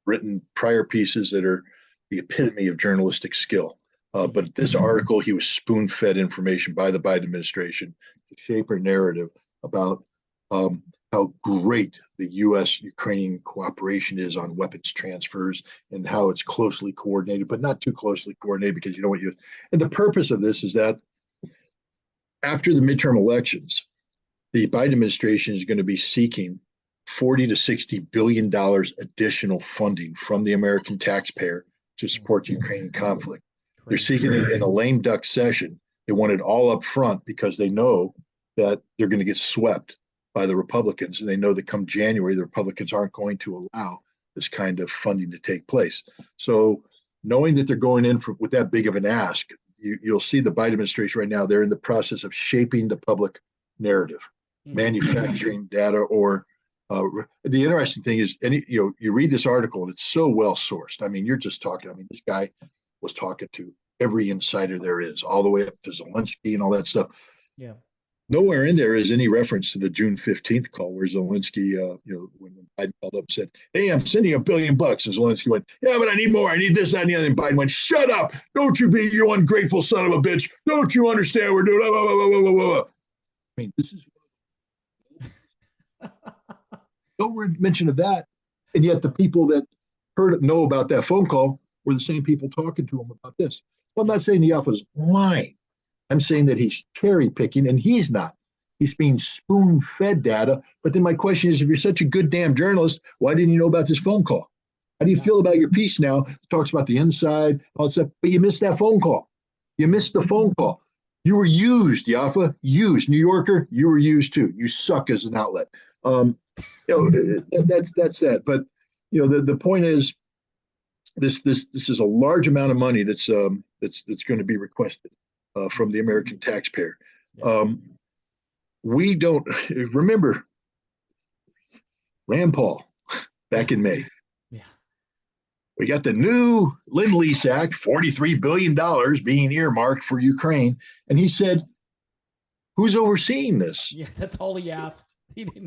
written prior pieces that are the epitome of journalistic skill. But this article, he was spoon-fed information by the Biden administration to shape a narrative about how great the U.S.-Ukrainian cooperation is on weapons transfers and how it's closely coordinated, but not too closely coordinated because you know what you. And the purpose of this is that after the midterm elections, the Biden administration is going to be seeking $40 to $60 billion additional funding from the American taxpayer to support the Ukrainian conflict. They're seeking it in a lame duck session. They want it all up front because they know that they're going to get swept by the Republicans. And they know that come January, the Republicans aren't going to allow this kind of funding to take place. So knowing that they're going in with that big of an ask, you'll see the Biden administration right now, they're in the process of shaping the public narrative, manufacturing data, or the interesting thing is, you read this article and it's so well sourced. I mean, you're just talking. I mean, this guy was talking to every insider there is, all the way up to Zelensky and all that stuff. Yeah. Nowhere in there is any reference to the June 15th call where Zelensky, when Biden called up and said, "Hey, I'm sending $1 billion," and Zelensky went, "Yeah, but I need more. I need this, that, and the other." And Biden went, "Shut up! Don't you be you ungrateful son of a bitch! Don't you understand we're doing?" Blah, blah, blah, blah, blah, blah. I mean, this is no mention of that, and yet the people that know about that phone call were the same people talking to him about this. Well, I'm not saying the Yaffa's lying. I'm saying that he's cherry picking, and he's not. He's being spoon fed data. But then my question is, if you're such a good damn journalist, why didn't you know about this phone call? How do you feel about your piece now? It talks about the inside, all that stuff, but you missed that phone call. You missed the phone call. You were used, Yaffa. Used. New Yorker, you were used too. You suck as an outlet. That's that. But the point is, this is a large amount of money that's going to be requested from the American taxpayer. We don't remember Rand Paul back in May. Yeah. We got the new Lend-Lease Act, $43 billion being earmarked for Ukraine. And he said, who's overseeing this? Yeah, that's all he asked.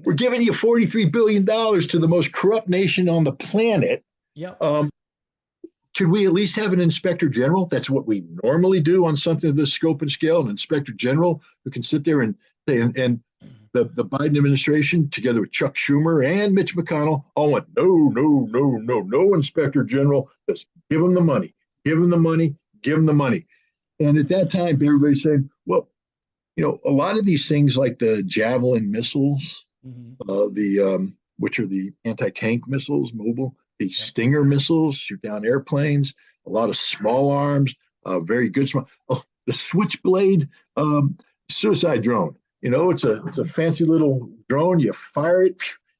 We're giving you $43 billion to the most corrupt nation on the planet. Yeah. Could we at least have an inspector general? That's what we normally do on something of this scope and scale, an inspector general who can sit there and say, and the Biden administration, together with Chuck Schumer and Mitch McConnell, all went, no inspector general. Just give them the money, give them the money, give them the money. And at that time, everybody's saying, well, a lot of these things like the Javelin missiles, which are the anti-tank missiles, mobile, the Stinger missiles, shoot down airplanes, a lot of small arms, very good small. Oh, the Switchblade suicide drone. It's a fancy little drone. You fire it,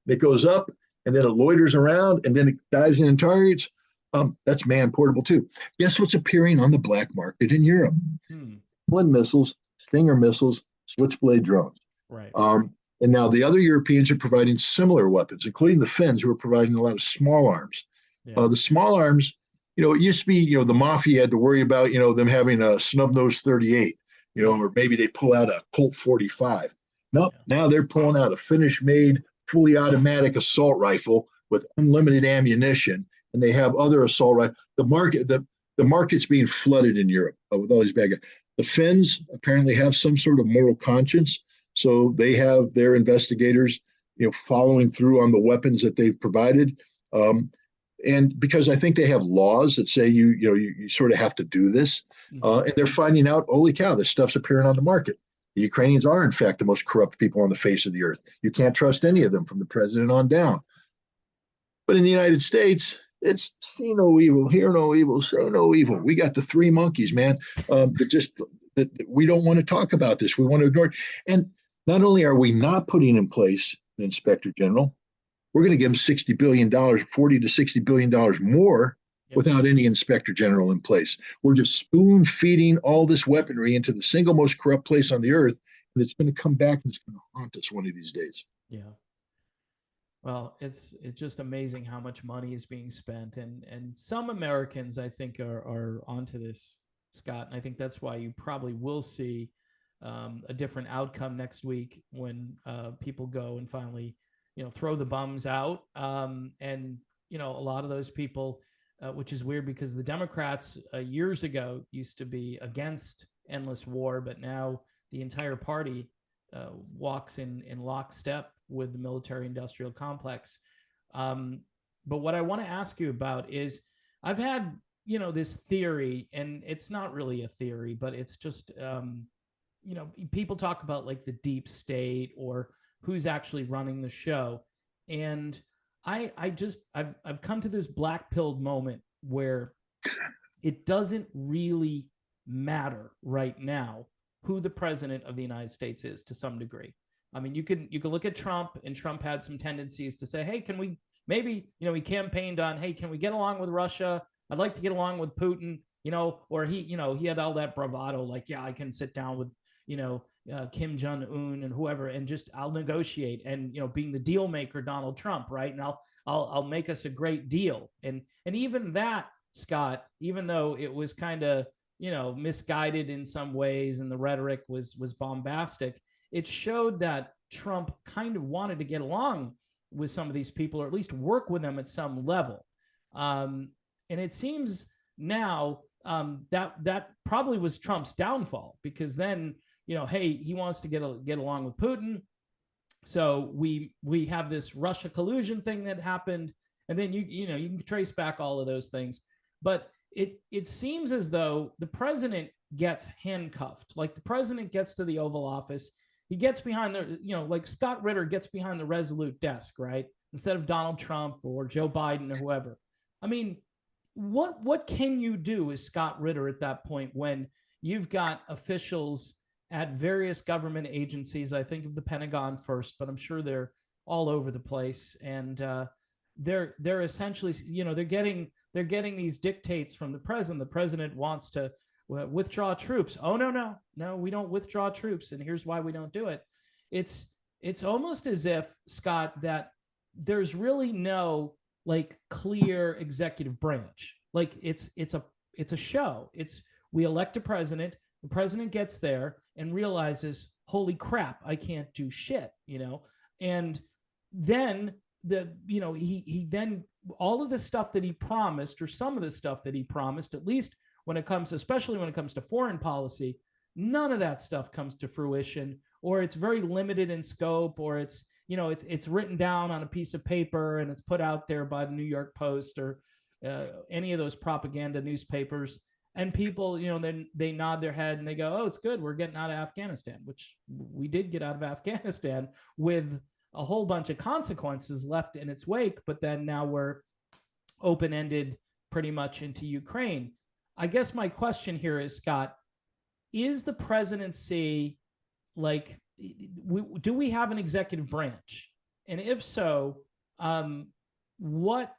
it goes up, and then it loiters around, and then it dives in and targets. That's man portable too. Guess what's appearing on the black market in Europe? Missiles, Stinger missiles, Switchblade drones. Right. And now the other Europeans are providing similar weapons, including the Finns, who are providing a lot of small arms. Yeah. The small arms, it used to be, the mafia had to worry about, them having a snub-nosed 38, or maybe they pull out a Colt 45. Nope. Yeah. Now they're pulling out a Finnish-made, fully automatic assault rifle with unlimited ammunition, and they have other assault rifles. The market's being flooded in Europe with all these bad guys. The Finns apparently have some sort of moral conscience. So they have their investigators, following through on the weapons that they've provided. And because I think they have laws that say you sort of have to do this, Mm-hmm. and they're finding out, holy cow, this stuff's appearing on the market. The Ukrainians are, in fact, the most corrupt people on the face of the earth. You can't trust any of them from the president on down. But in the United States, it's see no evil, hear no evil, say no evil. We got the three monkeys, man, that we don't want to talk about this. We want to ignore it. And not only are we not putting in place an inspector general, we're going to give them $60 billion, $40 to $60 billion more Yep. without any inspector general in place. We're just spoon feeding all this weaponry into the single most corrupt place on the earth, and it's going to come back and it's going to haunt us one of these days. Yeah. Well, it's just amazing how much money is being spent, and some Americans I think are onto this, Scott, and I think that's why you probably will see a different outcome next week when people go and finally, throw the bums out, and a lot of those people, which is weird because the Democrats years ago used to be against endless war, but now the entire party walks in lockstep with the military industrial complex. But what I want to ask you about is I've had, this theory, and it's not really a theory, but it's just, people talk about like the deep state or who's actually running the show. And I've come to this black pilled moment where it doesn't really matter right now who the president of the United States is to some degree. I mean, you can look at Trump, and Trump had some tendencies to say, "Hey, can we maybe?" He campaigned on, "Hey, can we get along with Russia? I'd like to get along with Putin." Or he had all that bravado, like, "Yeah, I can sit down with Kim Jong Un and whoever, and just I'll negotiate." And being the deal maker, Donald Trump, right? And I'll make us a great deal. And even that, Scott, even though it was kind of misguided in some ways, and the rhetoric was bombastic, it showed that Trump kind of wanted to get along with some of these people, or at least work with them at some level. And it seems now that probably was Trump's downfall, because then hey, he wants to get along with Putin, so we have this Russia collusion thing that happened, and then you can trace back all of those things, but it seems as though the president gets handcuffed. Like, the president gets to the Oval Office, he gets behind like Scott Ritter gets behind the Resolute desk, right? Instead of Donald Trump or Joe Biden or whoever. I mean, what can you do as Scott Ritter at that point when you've got officials at various government agencies? I think of the Pentagon first, but I'm sure they're all over the place, and they're essentially they're getting these dictates from the president. The president wants to withdraw troops. Oh, no, we don't withdraw troops, and here's why we don't do it. It's almost as if, Scott, that there's really no like clear executive branch. Like, it's a show. We elect a president, the president gets there and realizes, holy crap, I can't do shit, and then he then all of the stuff that he promised, or some of the stuff that he promised, at least especially when it comes to foreign policy, none of that stuff comes to fruition, or it's very limited in scope, or it's written down on a piece of paper and it's put out there by the New York Post or any of those propaganda newspapers, and people then they nod their head and they go, "Oh, it's good, we're getting out of Afghanistan," which we did get out of Afghanistan with a whole bunch of consequences left in its wake, but then now we're open-ended pretty much into Ukraine. I guess my question here is, Scott, is the presidency like, do we have an executive branch? And if so, what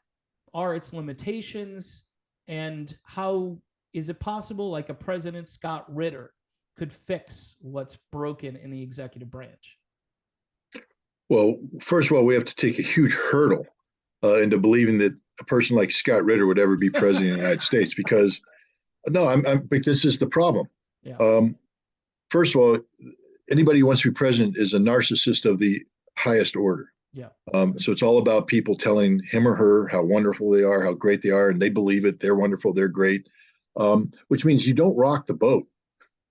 are its limitations, and how is it possible like a President Scott Ritter could fix what's broken in the executive branch? Well, first of all, we have to take a huge hurdle into believing that a person like Scott Ritter would ever be president of the United States, because no, but this is the problem. Yeah. First of all, anybody who wants to be president is a narcissist of the highest order. Yeah. So it's all about people telling him or her how wonderful they are, how great they are, and they believe it. They're wonderful. They're great, which means you don't rock the boat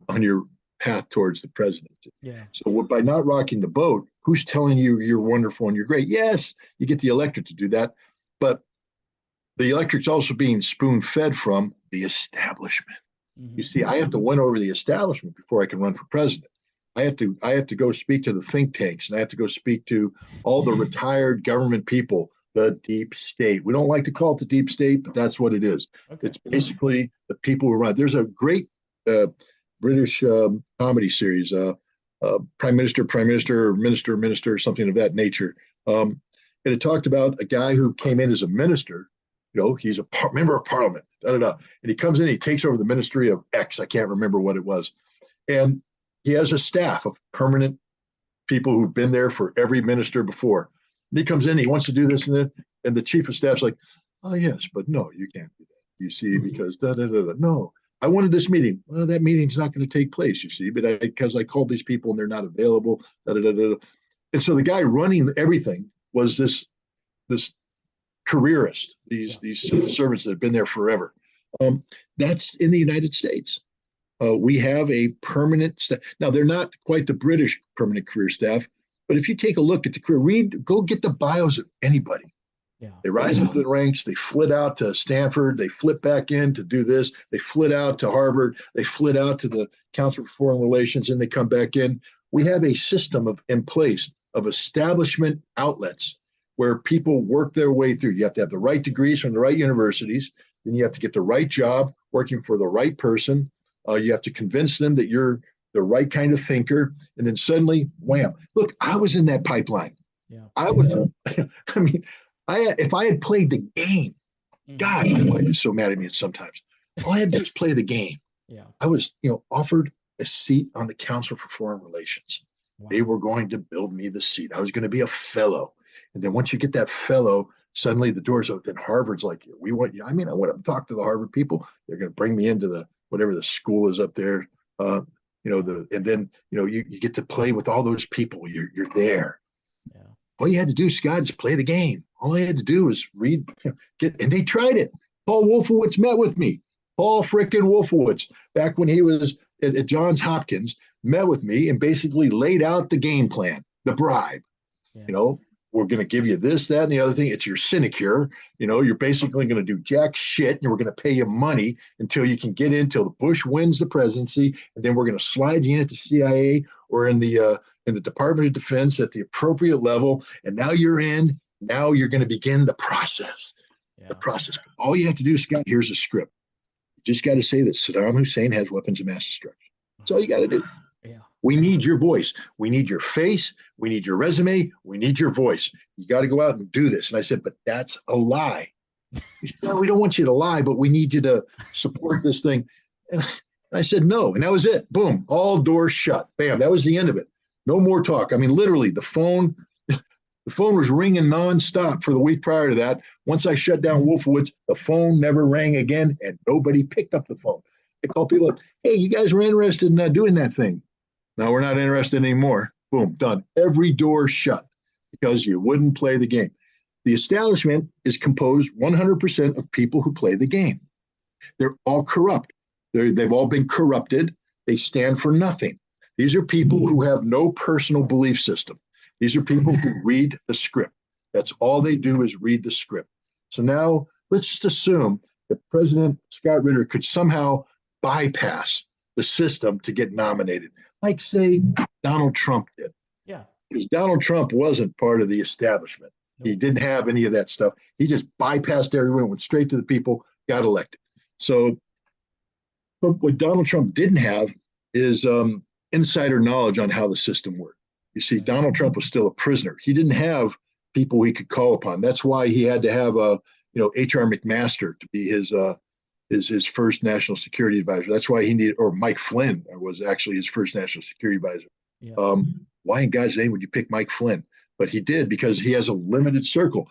on your path towards the presidency. Yeah. So by not rocking the boat, who's telling you you're wonderful and you're great? Yes, you get the electorate to do that, but the electric's also being spoon-fed from the establishment. You Mm-hmm. see, I have to win over the establishment before I can run for president. I have to go speak to the think tanks, and I have to go speak to all the retired government people, the deep state. We don't like to call it the deep state, but that's what it is. Okay. It's basically the people who run. There's a great British comedy series, Prime Minister, or Minister, something of that nature. And it talked about a guy who came in as a minister. He's a member of parliament, and he comes in, he takes over the ministry of X. I can't remember what it was. And he has a staff of permanent people who've been there for every minister before. And he comes in, he wants to do this and that, and the chief of staff's like, oh, yes, but no, you can't do that. You see, because no, I wanted this meeting. Well, that meeting's not going to take place, you see, but because I called these people and they're not available. And so the guy running everything was this careerist, these civil servants that have been there forever. That's in the United States. We have a permanent staff. Now, they're not quite the British permanent career staff, but if you take a look at the career, go get the bios of anybody. Yeah. They rise up to the ranks, they flit out to Stanford, they flit back in to do this, they flit out to Harvard, they flit out to the Council for Foreign Relations, and they come back in. We have a system in place of establishment outlets where people work their way through. You have to have the right degrees from the right universities, then you have to get the right job working for the right person. You have to convince them that you're the right kind of thinker, and then suddenly, wham! Look, I was in that pipeline. Yeah. I was. I mean, if I had played the game, God, my wife is so mad at me sometimes. All I had to do was play the game. Yeah. I was, offered a seat on the Council for Foreign Relations. Wow. They were going to build me the seat. I was going to be a fellow, and then once you get that fellow, suddenly the doors open. Then Harvard's like, we want you. I mean, I went up and talked to the Harvard people. They're going to bring me into the whatever the school is up there. And then you get to play with all those people. You're there. Yeah. All you had to do, Scott, is play the game. All I had to do was read, and they tried it. Paul Wolfowitz met with me. Paul frickin' Wolfowitz, back when he was at Johns Hopkins, met with me and basically laid out the game plan, the bribe. Yeah. We're going to give you this, that, and the other thing. It's your sinecure. You're basically going to do jack shit, and we're going to pay you money until you can get in, until the Bush wins the presidency, and then we're going to slide you in at the CIA or in the Department of Defense at the appropriate level, and now you're in. Now you're going to begin the process. Yeah. The process. All you have to do, Scott, here's a script. You just got to say that Saddam Hussein has weapons of mass destruction. That's all you got to do. Yeah. We need your voice. We need your face. We need your resume. We need your voice. You got to go out and do this. And I said, but that's a lie. He said, no, we don't want you to lie, but we need you to support this thing. And I said, no. And that was it. Boom. All doors shut. Bam. That was the end of it. No more talk. I mean, literally, the phone was ringing nonstop for the week prior to that. Once I shut down Wolfowitz, the phone never rang again, and nobody picked up the phone. I called people up, hey, you guys were interested in doing that thing. No, we're not interested anymore. Boom, done. Every door shut because you wouldn't play the game. The establishment is composed 100% of people who play the game. They're all corrupt. They've all been corrupted. They stand for nothing. These are people who have no personal belief system. These are people who read the script. That's all they do is read the script. So now let's just assume that President Scott Ritter could somehow bypass the system to get nominated, like, say, Donald Trump did. Yeah. Because Donald Trump wasn't part of the establishment. Nope. He didn't have any of that stuff. He just bypassed everyone, went straight to the people, got elected. So but what Donald Trump didn't have is insider knowledge on how the system worked. You see, Donald Trump was still a prisoner. He didn't have people he could call upon. That's why he had to have H.R. McMaster to be his first national security advisor. That's why he needed, or Mike Flynn was actually his first national security advisor. Yeah. Why in God's name would you pick Mike Flynn? But he did, because he has a limited circle.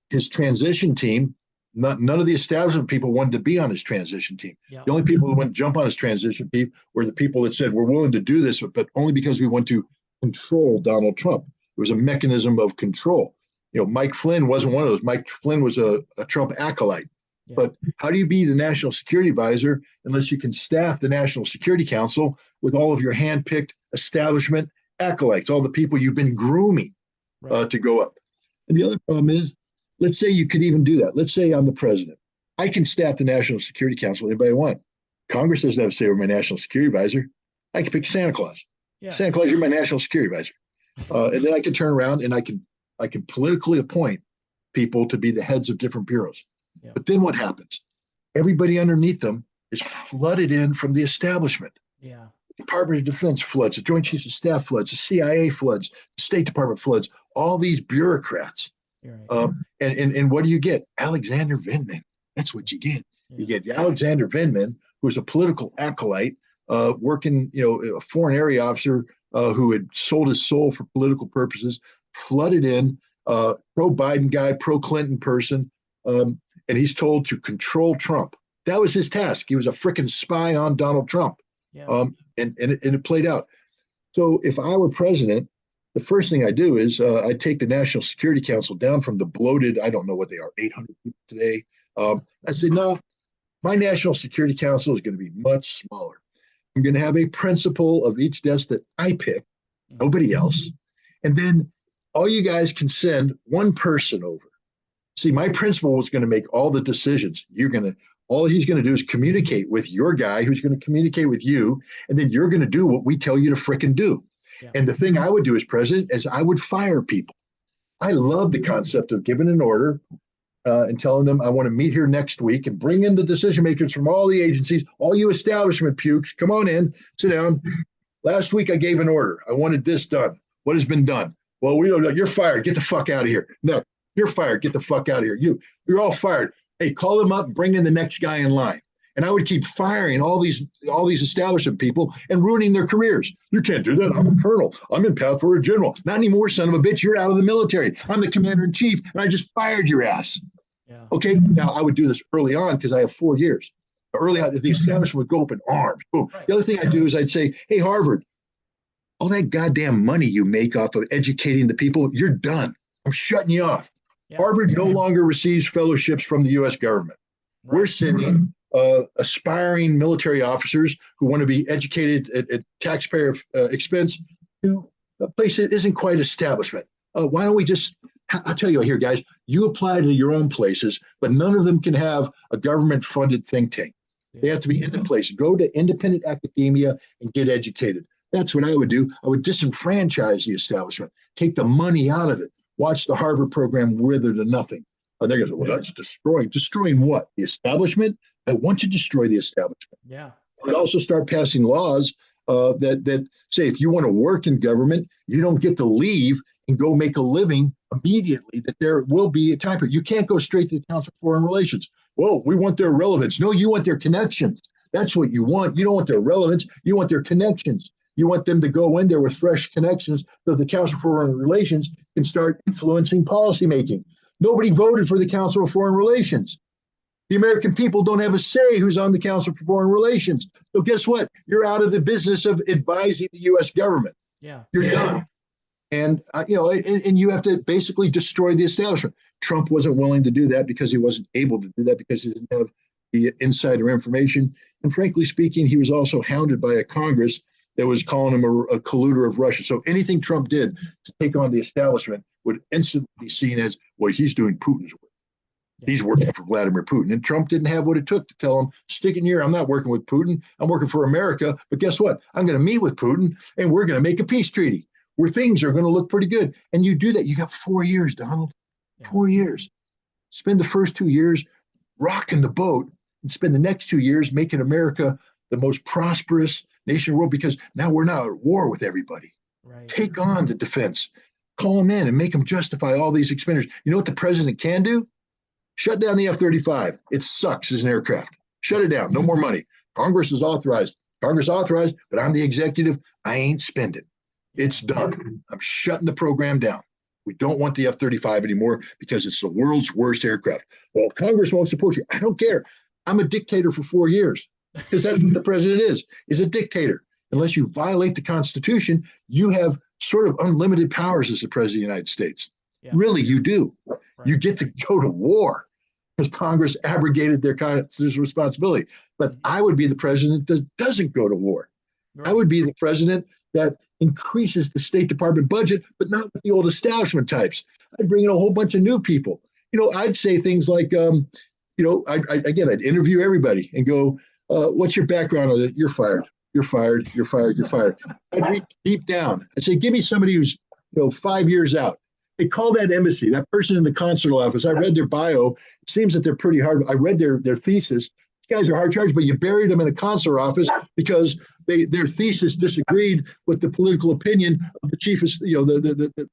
His transition team, none of the establishment people wanted to be on his transition team. Yeah. The only people who went to jump on his transition team were the people that said, we're willing to do this, but only because we want to control Donald Trump. It was a mechanism of control. Mike Flynn wasn't one of those. Mike Flynn was a Trump acolyte. Yeah. But how do you be the national security advisor unless you can staff the National Security Council with all of your hand-picked establishment acolytes, all the people you've been grooming to go up? And the other problem is let's say you could even do that. Let's say I'm the president. I can staff the National Security Council with anybody I want. Congress doesn't have to say we're my national security advisor. I can pick Santa Claus. Yeah. Santa Claus, you're my national security advisor. And then I can turn around and I can politically appoint people to be the heads of different bureaus. Yeah. But then what happens? Everybody underneath them is flooded in from the establishment. Yeah. The Department of Defense floods, the Joint Chiefs of Staff floods, the CIA floods, the State Department floods, all these bureaucrats. Right. And what do you get? Alexander Vindman. That's what you get. Yeah. You get Alexander Vindman, who's a political acolyte, working, a foreign area officer who had sold his soul for political purposes, flooded in, pro-Biden guy, pro-Clinton person, and he's told to control Trump. That was his task. He was a freaking spy on Donald Trump. Yeah. And it played out. So if I were president, the first thing I do is I'd take the National Security Council down from the bloated, I don't know what they are, 800 people today. I said, no, my National Security Council is going to be much smaller. I'm going to have a principal of each desk that I pick, nobody else. And then all you guys can send one person over. See, my principal was going to make all the decisions. All he's going to do is communicate with your guy who's going to communicate with you. And then you're going to do what we tell you to frickin' do. Yeah. And the thing I would do as president is I would fire people. I love the concept of giving an order and telling them I want to meet here next week and bring in the decision makers from all the agencies, all you establishment pukes, come on in, sit down. Last week I gave an order. I wanted this done. What has been done? Well, we don't know. You're fired. Get the fuck out of here. No, you're fired. Get the fuck out of here. You're all fired. Hey, call them up and bring in the next guy in line. And I would keep firing all these establishment people and ruining their careers. You can't do that. I'm a colonel. I'm in path for a general. Not anymore, son of a bitch. You're out of the military. I'm the commander in chief, and I just fired your ass. Yeah. Okay. Now I would do this early on because I have 4 years. Early on, the establishment would go up in arms. Boom. Right. The other thing I'd do is I'd say, hey, Harvard, all that goddamn money you make off of educating the people, you're done. I'm shutting you off. Yeah. Harvard no longer receives fellowships from the U.S. government. Right. We're sending aspiring military officers who want to be educated at taxpayer expense to a place that isn't quite establishment. Why don't we just, I'll tell you here, guys, you apply to your own places, but none of them can have a government-funded think tank. Yeah. They have to be independent places. Go to independent academia and get educated. That's what I would do. I would disenfranchise the establishment, take the money out of it, watch the Harvard program wither to nothing. And they're going to say, well, that's destroying. Destroying what? The establishment? I want to destroy the establishment. Yeah. I'd also start passing laws that say if you want to work in government, you don't get to leave and go make a living immediately, that there will be a time period. You can't go straight to the Council of Foreign Relations. Well, we want their relevance. No, you want their connections. That's what you want. You don't want their relevance. You want their connections. You want them to go in there with fresh connections so the Council of Foreign Relations can start influencing policymaking. Nobody voted for the Council of Foreign Relations. The American people don't have a say who's on the Council for Foreign Relations. So guess what? You're out of the business of advising the U.S. government. Yeah, you're done. And and you have to basically destroy the establishment. Trump wasn't willing to do that because he wasn't able to do that because he didn't have the insider information. And frankly speaking, he was also hounded by a Congress that was calling him a colluder of Russia. So anything Trump did to take on the establishment would instantly be seen as, well, he's doing Putin's work. He's working for Vladimir Putin. And Trump didn't have what it took to tell him, stick in here. I'm not working with Putin. I'm working for America. But guess what? I'm going to meet with Putin and we're going to make a peace treaty where things are going to look pretty good. And you do that. You got 4 years, Donald. 4 years. Spend the first 2 years rocking the boat and spend the next 2 years making America the most prosperous nation in the world, because now we're not at war with everybody. Right. Take on the defense. Call them in and make them justify all these expenditures. You know what the president can do? Shut down the F-35. It sucks as an aircraft. Shut it down. No more money. Congress is authorized. Congress authorized, but I'm the executive. I ain't spending. It's done. I'm shutting the program down. We don't want the F-35 anymore because it's the world's worst aircraft. Well, Congress won't support you. I don't care. I'm a dictator for 4 years because that's what the president is a dictator. Unless you violate the Constitution, you have sort of unlimited powers as the president of the United States. Yeah. Really, you do. Right. You get to go to war because Congress abrogated their responsibility. But I would be the president that doesn't go to war. Right. I would be the president that increases the State Department budget, but not with the old establishment types. I'd bring in a whole bunch of new people. I'd say things like, I'd interview everybody and go, what's your background on it? You're fired. You're fired. You're fired. You're fired. I'd reach deep down. I'd say, give me somebody who's 5 years out. They call that embassy, that person in the consular office. I read their bio. It seems that they're pretty hard. I read their thesis. These guys are hard charged, but you buried them in a consular office because their thesis disagreed with the political opinion of the chief, the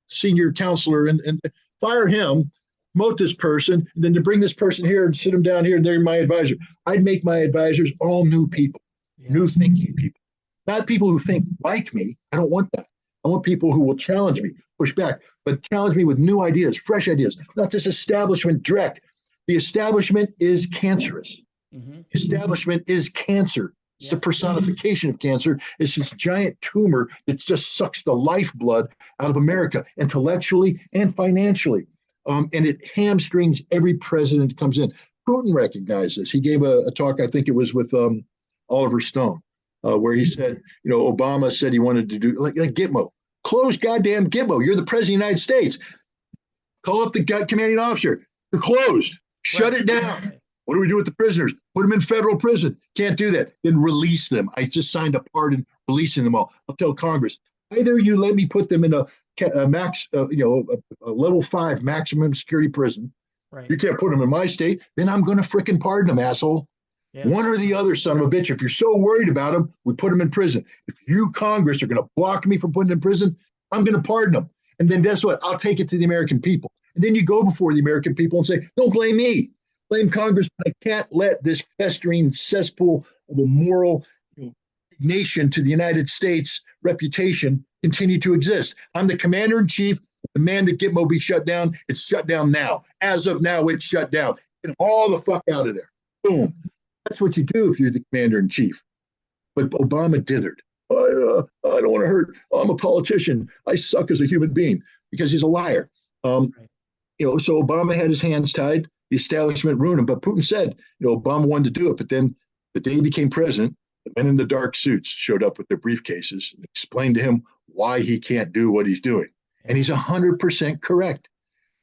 senior counselor, and fire him, promote this person, and then to bring this person here and sit them down here, and they're my advisor. I'd make my advisors all new people, new thinking people, not people who think like me. I don't want that. I want people who will challenge me, push back, but challenge me with new ideas, fresh ideas, not this establishment direct. The establishment is cancerous. Mm-hmm. Establishment is cancer. It's the personification of cancer. It's this giant tumor that just sucks the lifeblood out of America, intellectually and financially. And it hamstrings every president that comes in. Putin recognized this. He gave a talk, I think it was with Oliver Stone, where he said, Obama said he wanted to do like Gitmo. Close goddamn Gitmo. You're the president of the United States. Call up the commanding officer. You're closed. Shut it down. Right. What do we do with the prisoners? Put them in federal prison. Can't do that. Then release them. I just signed a pardon releasing them all. I'll tell Congress, either you let me put them in a level 5 maximum security prison. Right. You can't put them in my state. Then I'm going to frickin' pardon them, asshole. Yeah. One or the other, son of a bitch. If you're so worried about them, we put them in prison. If you, Congress, are going to block me from putting them in prison, I'm going to pardon them. And then guess what? I'll take it to the American people. And then you go before the American people and say, don't blame me. Blame Congress. I can't let this festering cesspool of a moral nation to the United States reputation continue to exist. I'm the commander in chief. Demand that Gitmo be shut down. It's shut down now. As of now, it's shut down. Get all the fuck out of there. Boom. That's what you do if you're the commander in chief. But Obama dithered. I don't want to hurt. I'm a politician. I suck as a human being because he's a liar. So Obama had his hands tied. The establishment ruined him. But Putin said, Obama wanted to do it. But then the day he became president, the men in the dark suits showed up with their briefcases and explained to him why he can't do what he's doing. And he's 100% correct.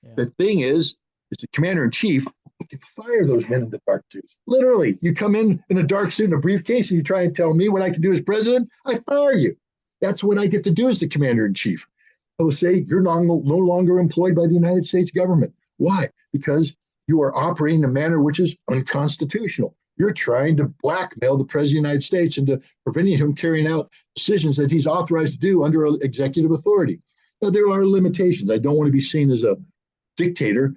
Yeah. The thing is the commander in chief, you can fire those men in the dark suits. Literally, you come in a dark suit and a briefcase and you try and tell me what I can do as president, I fire you. That's what I get to do as the commander in chief. I will say you're no longer employed by the United States government. Why? Because you are operating in a manner which is unconstitutional. You're trying to blackmail the president of the United States into preventing him carrying out decisions that he's authorized to do under executive authority. Now, there are limitations. I don't want to be seen as a dictator.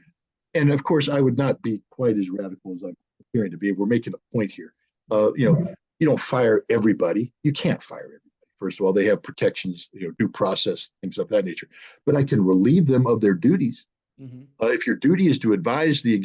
And of course, I would not be quite as radical as I'm appearing to be. We're making a point here. You don't fire everybody. You can't fire everybody. First of all, they have protections, due process, things of that nature. But I can relieve them of their duties. Mm-hmm. If your duty is to advise the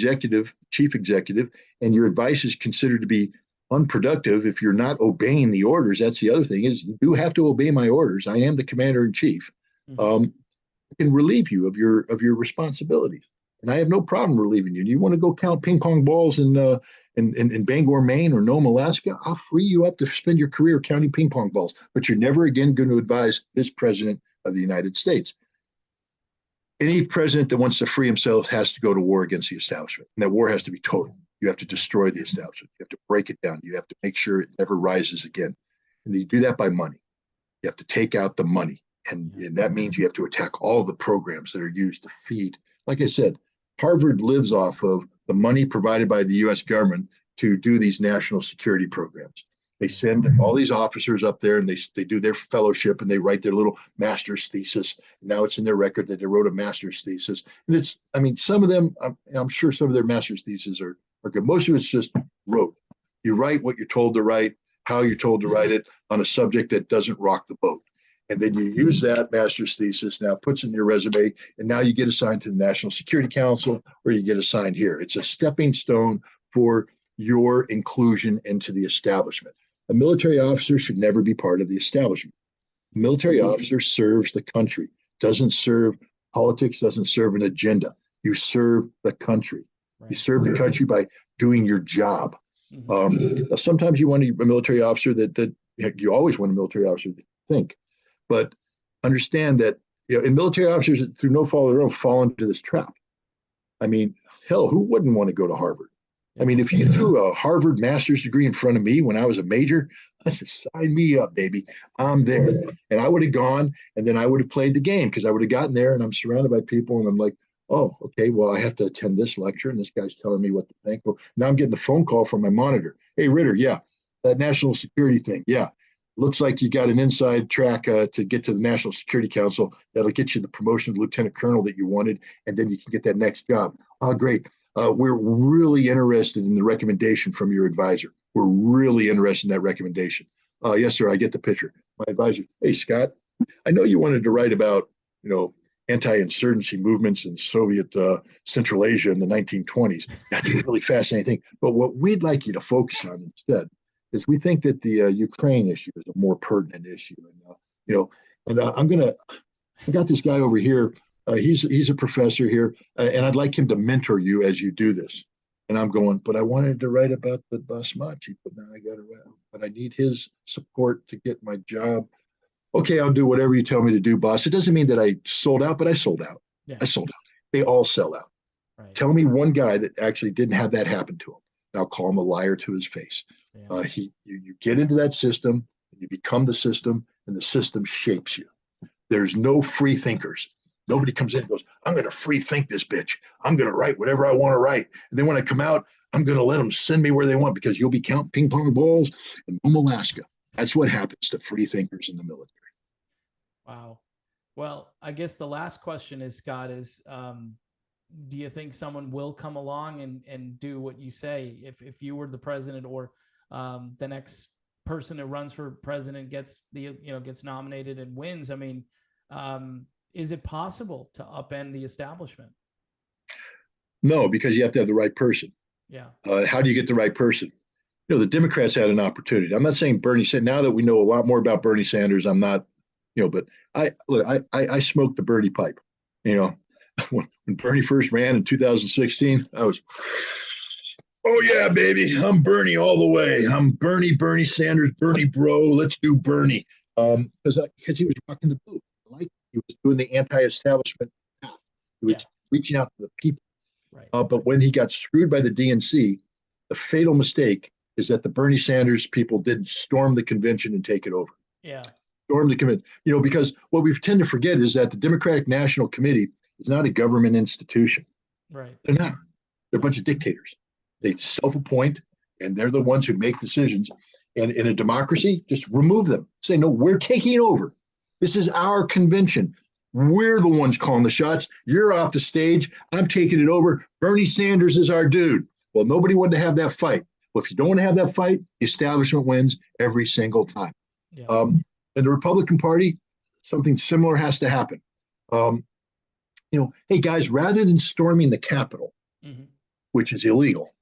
chief executive, and your advice is considered to be unproductive, if you're not obeying the orders, that's the other thing, is you do have to obey my orders. I am the commander in chief. Mm-hmm. I can relieve you of your responsibilities. And I have no problem relieving you. You want to go count ping pong balls in Bangor, Maine, or Nome, Alaska? I'll free you up to spend your career counting ping pong balls. But you're never again going to advise this president of the United States. Any president that wants to free himself has to go to war against the establishment. And that war has to be total. You have to destroy the establishment. You have to break it down. You have to make sure it never rises again. And you do that by money. You have to take out the money. And that means you have to attack all of the programs that are used to feed. Like I said, Harvard lives off of the money provided by the U.S. government to do these national security programs. They send all these officers up there and they do their fellowship and they write their little master's thesis. Now it's in their record that they wrote a master's thesis. And some of them, I'm sure some of their master's theses are good. Most of it's just rote. You write what you're told to write, how you're told to write it on a subject that doesn't rock the boat. And then you use that master's thesis, now puts in your resume, and now you get assigned to the National Security Council, or you get assigned here. It's a stepping stone for your inclusion into the establishment. A military officer should never be part of the establishment. A military officer serves the country, doesn't serve politics, doesn't serve an agenda. You serve the country. Right. You serve the country by doing your job. Mm-hmm. Sometimes you want a military officer that you always want a military officer to think. But understand that in military officers, through no fault of their own, fall into this trap. I mean, hell, who wouldn't want to go to Harvard? I Yeah. mean, if you threw a Harvard master's degree in front of me when I was a major, I said, sign me up, baby. I'm there. And I would have gone and then I would have played the game because I would have gotten there and I'm surrounded by people and I'm like, oh, okay, well, I have to attend this lecture and this guy's telling me what to think. Well, now I'm getting the phone call from my monitor. Hey, Ritter, yeah, that national security thing. Yeah. Looks like you got an inside track to get to the National Security Council. That'll get you the promotion to lieutenant colonel that you wanted, and then you can get that next job. Oh, great. We're really interested in the recommendation from your advisor. We're really interested in that recommendation. Yes, sir, I get the picture. My advisor, hey, Scott, I know you wanted to write about, anti-insurgency movements in Soviet Central Asia in the 1920s. That's a really fascinating thing. But what we'd like you to focus on instead is we think that the Ukraine issue is a more pertinent issue. I got this guy over here. He's a professor here, and I'd like him to mentor you as you do this. And I'm going, but I wanted to write about the Basmachi, but now I got to write, but I need his support to get my job. Okay, I'll do whatever you tell me to do, boss. It doesn't mean that I sold out, but I sold out. Yeah. I sold out. They all sell out. Right. Tell me one guy that actually didn't have that happen to him. And I'll call him a liar to his face. Yeah. You get into that system, you become the system, and the system shapes you. There's no free thinkers. Nobody comes in and goes, I'm going to free think this bitch. I'm going to write whatever I want to write. And then when I come out, I'm going to let them send me where they want because you'll be counting ping pong balls in Alaska. That's what happens to free thinkers in the military. Wow. Well, I guess the last question is, Scott, is do you think someone will come along and do what you say if you were the president or the next person who runs for president gets nominated and wins? I mean, is it possible to upend the establishment? No, because you have to have the right person. Yeah. How do you get the right person? The Democrats had an opportunity. I'm not saying Bernie Sanders. Now that we know a lot more about Bernie Sanders, I'm not, but I smoked the Bernie pipe. When Bernie first ran in 2016, I was, oh yeah, baby, I'm Bernie all the way. I'm Bernie Sanders, Bernie bro. Let's do Bernie. Because he was rocking the boat. Like he was doing the anti-establishment path. He was reaching out to the people. Right. But when he got screwed by the DNC, the fatal mistake is that the Bernie Sanders people didn't storm the convention and take it over. Yeah. Storm the convention. Because what we tend to forget is that the Democratic National Committee is not a government institution. Right. They're not. They're a bunch of dictators. They self-appoint, and they're the ones who make decisions. And in a democracy, just remove them. Say, no, we're taking over. This is our convention. We're the ones calling the shots. You're off the stage. I'm taking it over. Bernie Sanders is our dude. Well, nobody wanted to have that fight. Well, if you don't want to have that fight, the establishment wins every single time. Yeah. In the Republican Party, something similar has to happen. Hey guys, rather than storming the Capitol, which is illegal,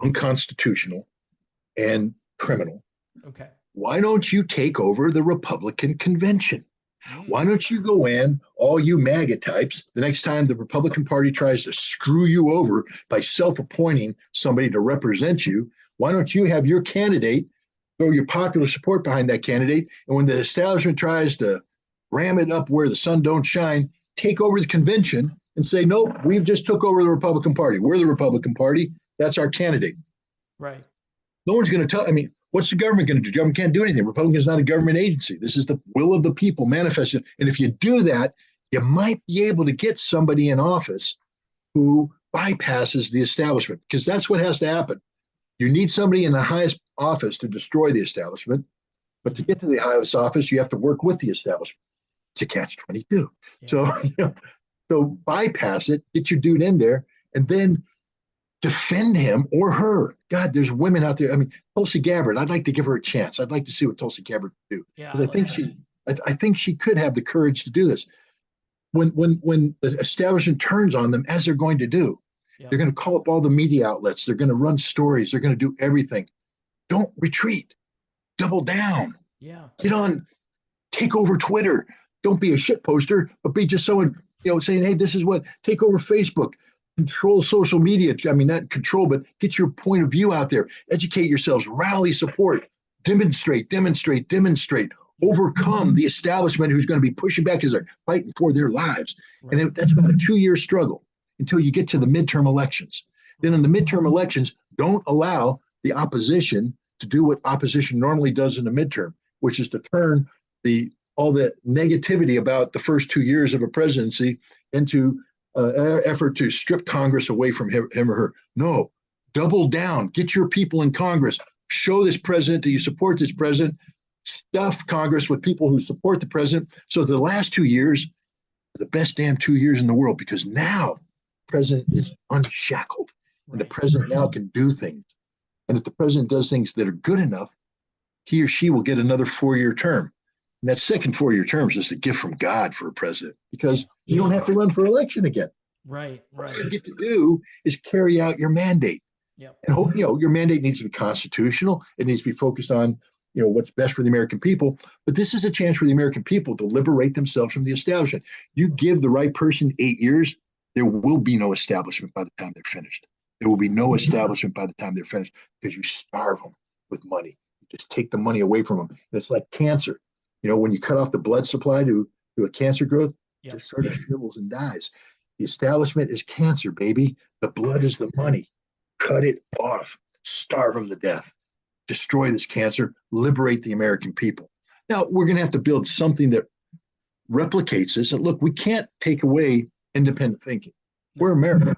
unconstitutional, and criminal, okay, why don't you take over the Republican convention? Why don't you go in, all you MAGA types, the next time the Republican Party tries to screw you over by self-appointing somebody to represent you, why don't you have your candidate, throw your popular support behind that candidate, and when the establishment tries to ram it up where the sun don't shine, take over the convention and say, nope, we've just took over the Republican Party. We're the Republican Party. That's our candidate. Right. No one's going to tell, what's the government going to do? The government can't do anything. Republican is not a government agency. This is the will of the people manifested. And if you do that, you might be able to get somebody in office who bypasses the establishment, because that's what has to happen. You need somebody in the highest office to destroy the establishment. But to get to the highest office, you have to work with the establishment. It's a catch-22. Yeah. So bypass it, get your dude in there, and then defend him or her. God, there's women out there. Tulsi Gabbard, I'd like to give her a chance. I'd like to see what Tulsi Gabbard can do. Yeah, because I think she could have the courage to do this. When the establishment turns on them, as they're going to do, they're going to call up all the media outlets. They're going to run stories. They're going to do everything. Don't retreat. Double down. Yeah. Get on. Take over Twitter. Don't be a shit poster, but be just someone, saying, hey, this is what, take over Facebook. Control social media. Not control, but get your point of view out there. Educate yourselves. Rally support. Demonstrate. Overcome the establishment who's going to be pushing back because they're fighting for their lives. Right. And that's about a 2-year struggle. until you get to the midterm elections. Then in the midterm elections, don't allow the opposition to do what opposition normally does in the midterm, which is to turn all the negativity about the first 2 years of a presidency into effort to strip Congress away from him or her. No, double down. Get your people in Congress. Show this president that you support this president. Stuff Congress with people who support the president. So the last 2 years are the best damn 2 years in the world, because now the president is unshackled. And the president now can do things. And if the president does things that are good enough, he or she will get another 4-year term. And that second 4-year term is just a gift from God for a president, because you don't have to run for election again. Right. What you get to do is carry out your mandate. Yep. And hope, your mandate needs to be constitutional. It needs to be focused on, what's best for the American people. But this is a chance for the American people to liberate themselves from the establishment. You give the right person 8 years, there will be no establishment by the time they're finished. There will be no establishment by the time they're finished, because you starve them with money. You just take the money away from them. And it's like cancer. When you cut off the blood supply to a cancer growth, it just sort of shrivels and dies. The establishment is cancer, baby. The blood is the money. Cut it off. Starve them to death. Destroy this cancer. Liberate the American people. Now, we're going to have to build something that replicates this. And look, we can't take away independent thinking. We're America.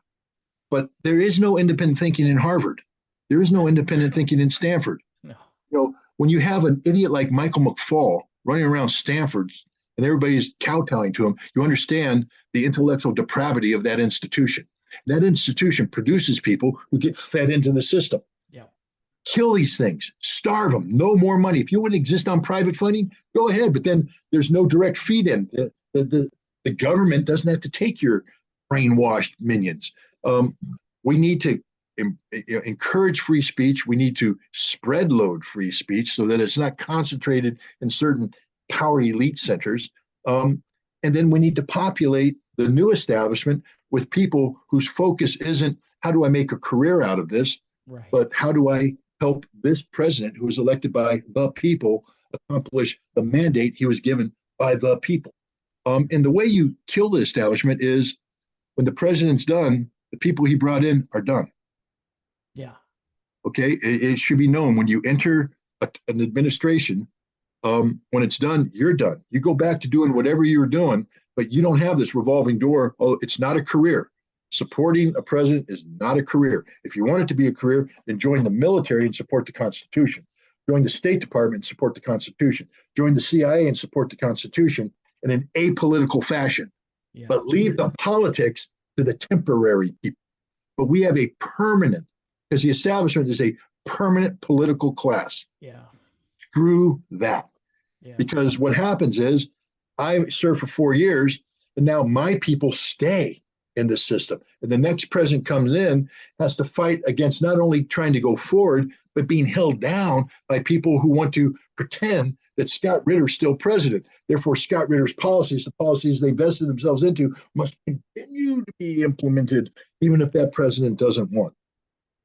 But there is no independent thinking in Harvard. There is no independent thinking in Stanford. No. When you have an idiot like Michael McFaul running around Stanford and everybody's kowtowing to him, you understand the intellectual depravity of that institution. That institution produces people who get fed into the system. Yeah. Kill these things, starve them, no more money. If you want to exist on private funding, go ahead, but then there's no direct feed in. The government doesn't have to take your brainwashed minions. We need to encourage free speech. We need to spread load free speech so that it's not concentrated in certain power elite centers. And then we need to populate the new establishment with people whose focus isn't how do I make a career out of this, but how do I help this president who was elected by the people accomplish the mandate he was given by the people. And the way you kill the establishment is when the president's done, the people he brought in are done. Yeah. Okay. It should be known when you enter an administration, when it's done, you're done. You go back to doing whatever you're doing, but you don't have this revolving door. Oh, it's not a career. Supporting a president is not a career. If you want it to be a career, then join the military and support the Constitution. Join the State Department and support the Constitution. Join the CIA and support the Constitution in an apolitical fashion. Yes. But leave the politics to the temporary people. But we have a permanent, because the establishment is a permanent political class. Yeah. Screw that. Yeah. Because what happens is I serve for 4 years, and now my people stay in the system. And the next president comes in, has to fight against not only trying to go forward, but being held down by people who want to pretend that Scott Ritter is still president. Therefore, Scott Ritter's policies, the policies they vested themselves into, must continue to be implemented, even if that president doesn't want.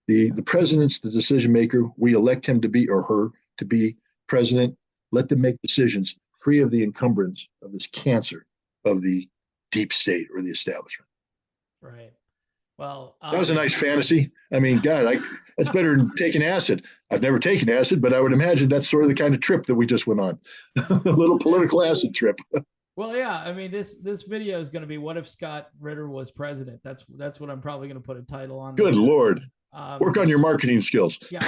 The president's the decision maker. We elect him to be, or her to be, president. Let them make decisions free of the encumbrance of this cancer of the deep state or the establishment. Right. Well, that was a nice fantasy. I mean, God, that's better than taking acid. I've never taken acid, but I would imagine that's sort of the kind of trip that we just went on. A little political acid trip. Well, yeah. I mean, this video is going to be "What if Scott Ritter was president?" That's what I'm probably going to put a title on. Good Lord. Work on your marketing skills. Yeah.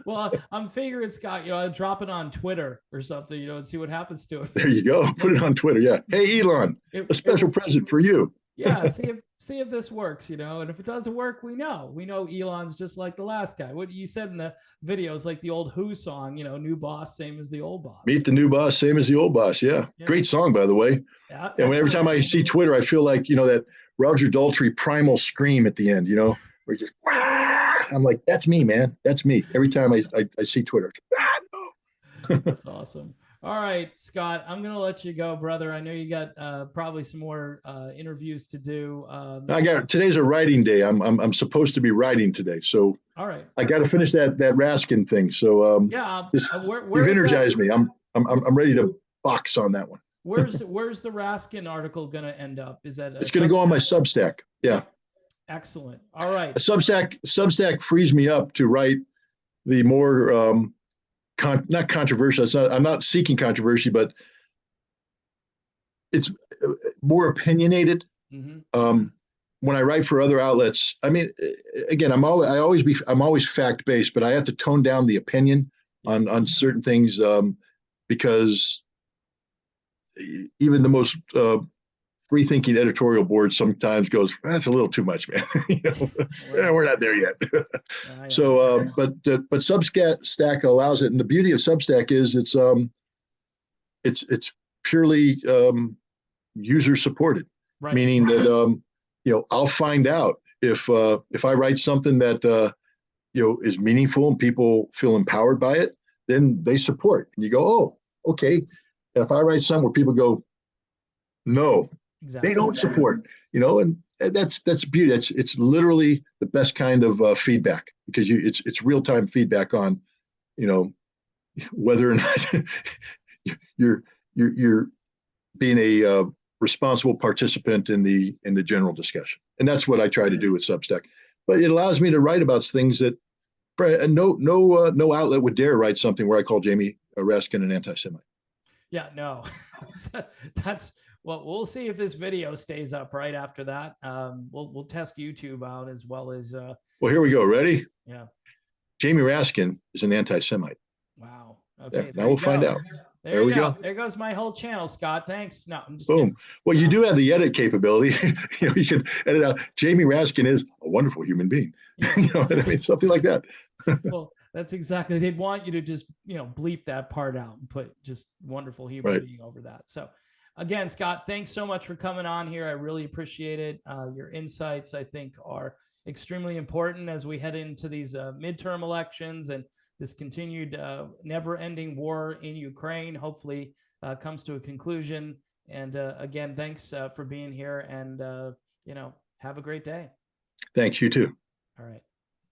Well, I'm figuring, Scott, I'll drop it on Twitter or something, and see what happens to it. There you go. Put it on Twitter. Yeah. Hey, Elon, a special present for you. Yeah. See if this works, and if it doesn't work, we know Elon's just like the last guy. What you said in the video is like the old Who song, new boss, same as the old boss. Meet the new boss, same as the old boss. Yeah. Great song, by the way. Yeah. And every time I see Twitter, I feel like, that Roger Daltrey primal scream at the end, where just, I'm like, that's me, man. That's me. Every time I see Twitter. No. That's awesome. All right, Scott, I'm going to let you go, brother. I know you got probably some more interviews to do. Today's a writing day. I'm supposed to be writing today. So all right, I got to finish that Raskin thing. So yeah, you've energized me. I'm ready to box on that one. Where's the Raskin article going to end up? Is that a It's going to go on my Substack. Yeah. Excellent. All right. A Substack frees me up to write the more not controversial. I'm not seeking controversy, but it's more opinionated. Mm-hmm. When I write for other outlets, I mean, again, I'm always fact based, but I have to tone down the opinion on certain things because even the most free thinking editorial board sometimes goes, that's a little too much, man. We're not there yet. So, but Substack allows it, and the beauty of Substack is it's purely user supported, right. Meaning that I'll find out if I write something that is meaningful and people feel empowered by it, then they support. And you go, oh, okay. And if I write something where people go, no, exactly. They don't support, and that's beauty. It's literally the best kind of feedback because it's real time feedback on, whether or not you're being a responsible participant in the general discussion. And that's what I try to do with Substack. But it allows me to write about things that no outlet would dare write something where I call Jamie Raskin an anti-Semite. Yeah, no, that's well, we'll see if this video stays up right after that. We'll test YouTube out as well as. Well, here we go. Ready? Yeah. Jamie Raskin is an anti-Semite. Wow. Okay. Now we'll find out. There we go. There goes my whole channel, Scott. Thanks. No, I'm just boom. Kidding. Well, you do have the edit capability. You can edit out. Jamie Raskin is a wonderful human being. Yeah, I mean, something like that. Well, that's exactly. They'd want you to just bleep that part out and put just wonderful human being over that. So, again, Scott, thanks so much for coming on here. I really appreciate it. Your insights, I think, are extremely important as we head into these midterm elections and this continued never-ending war in Ukraine hopefully comes to a conclusion. And again, thanks for being here and, have a great day. Thanks, you too. All right.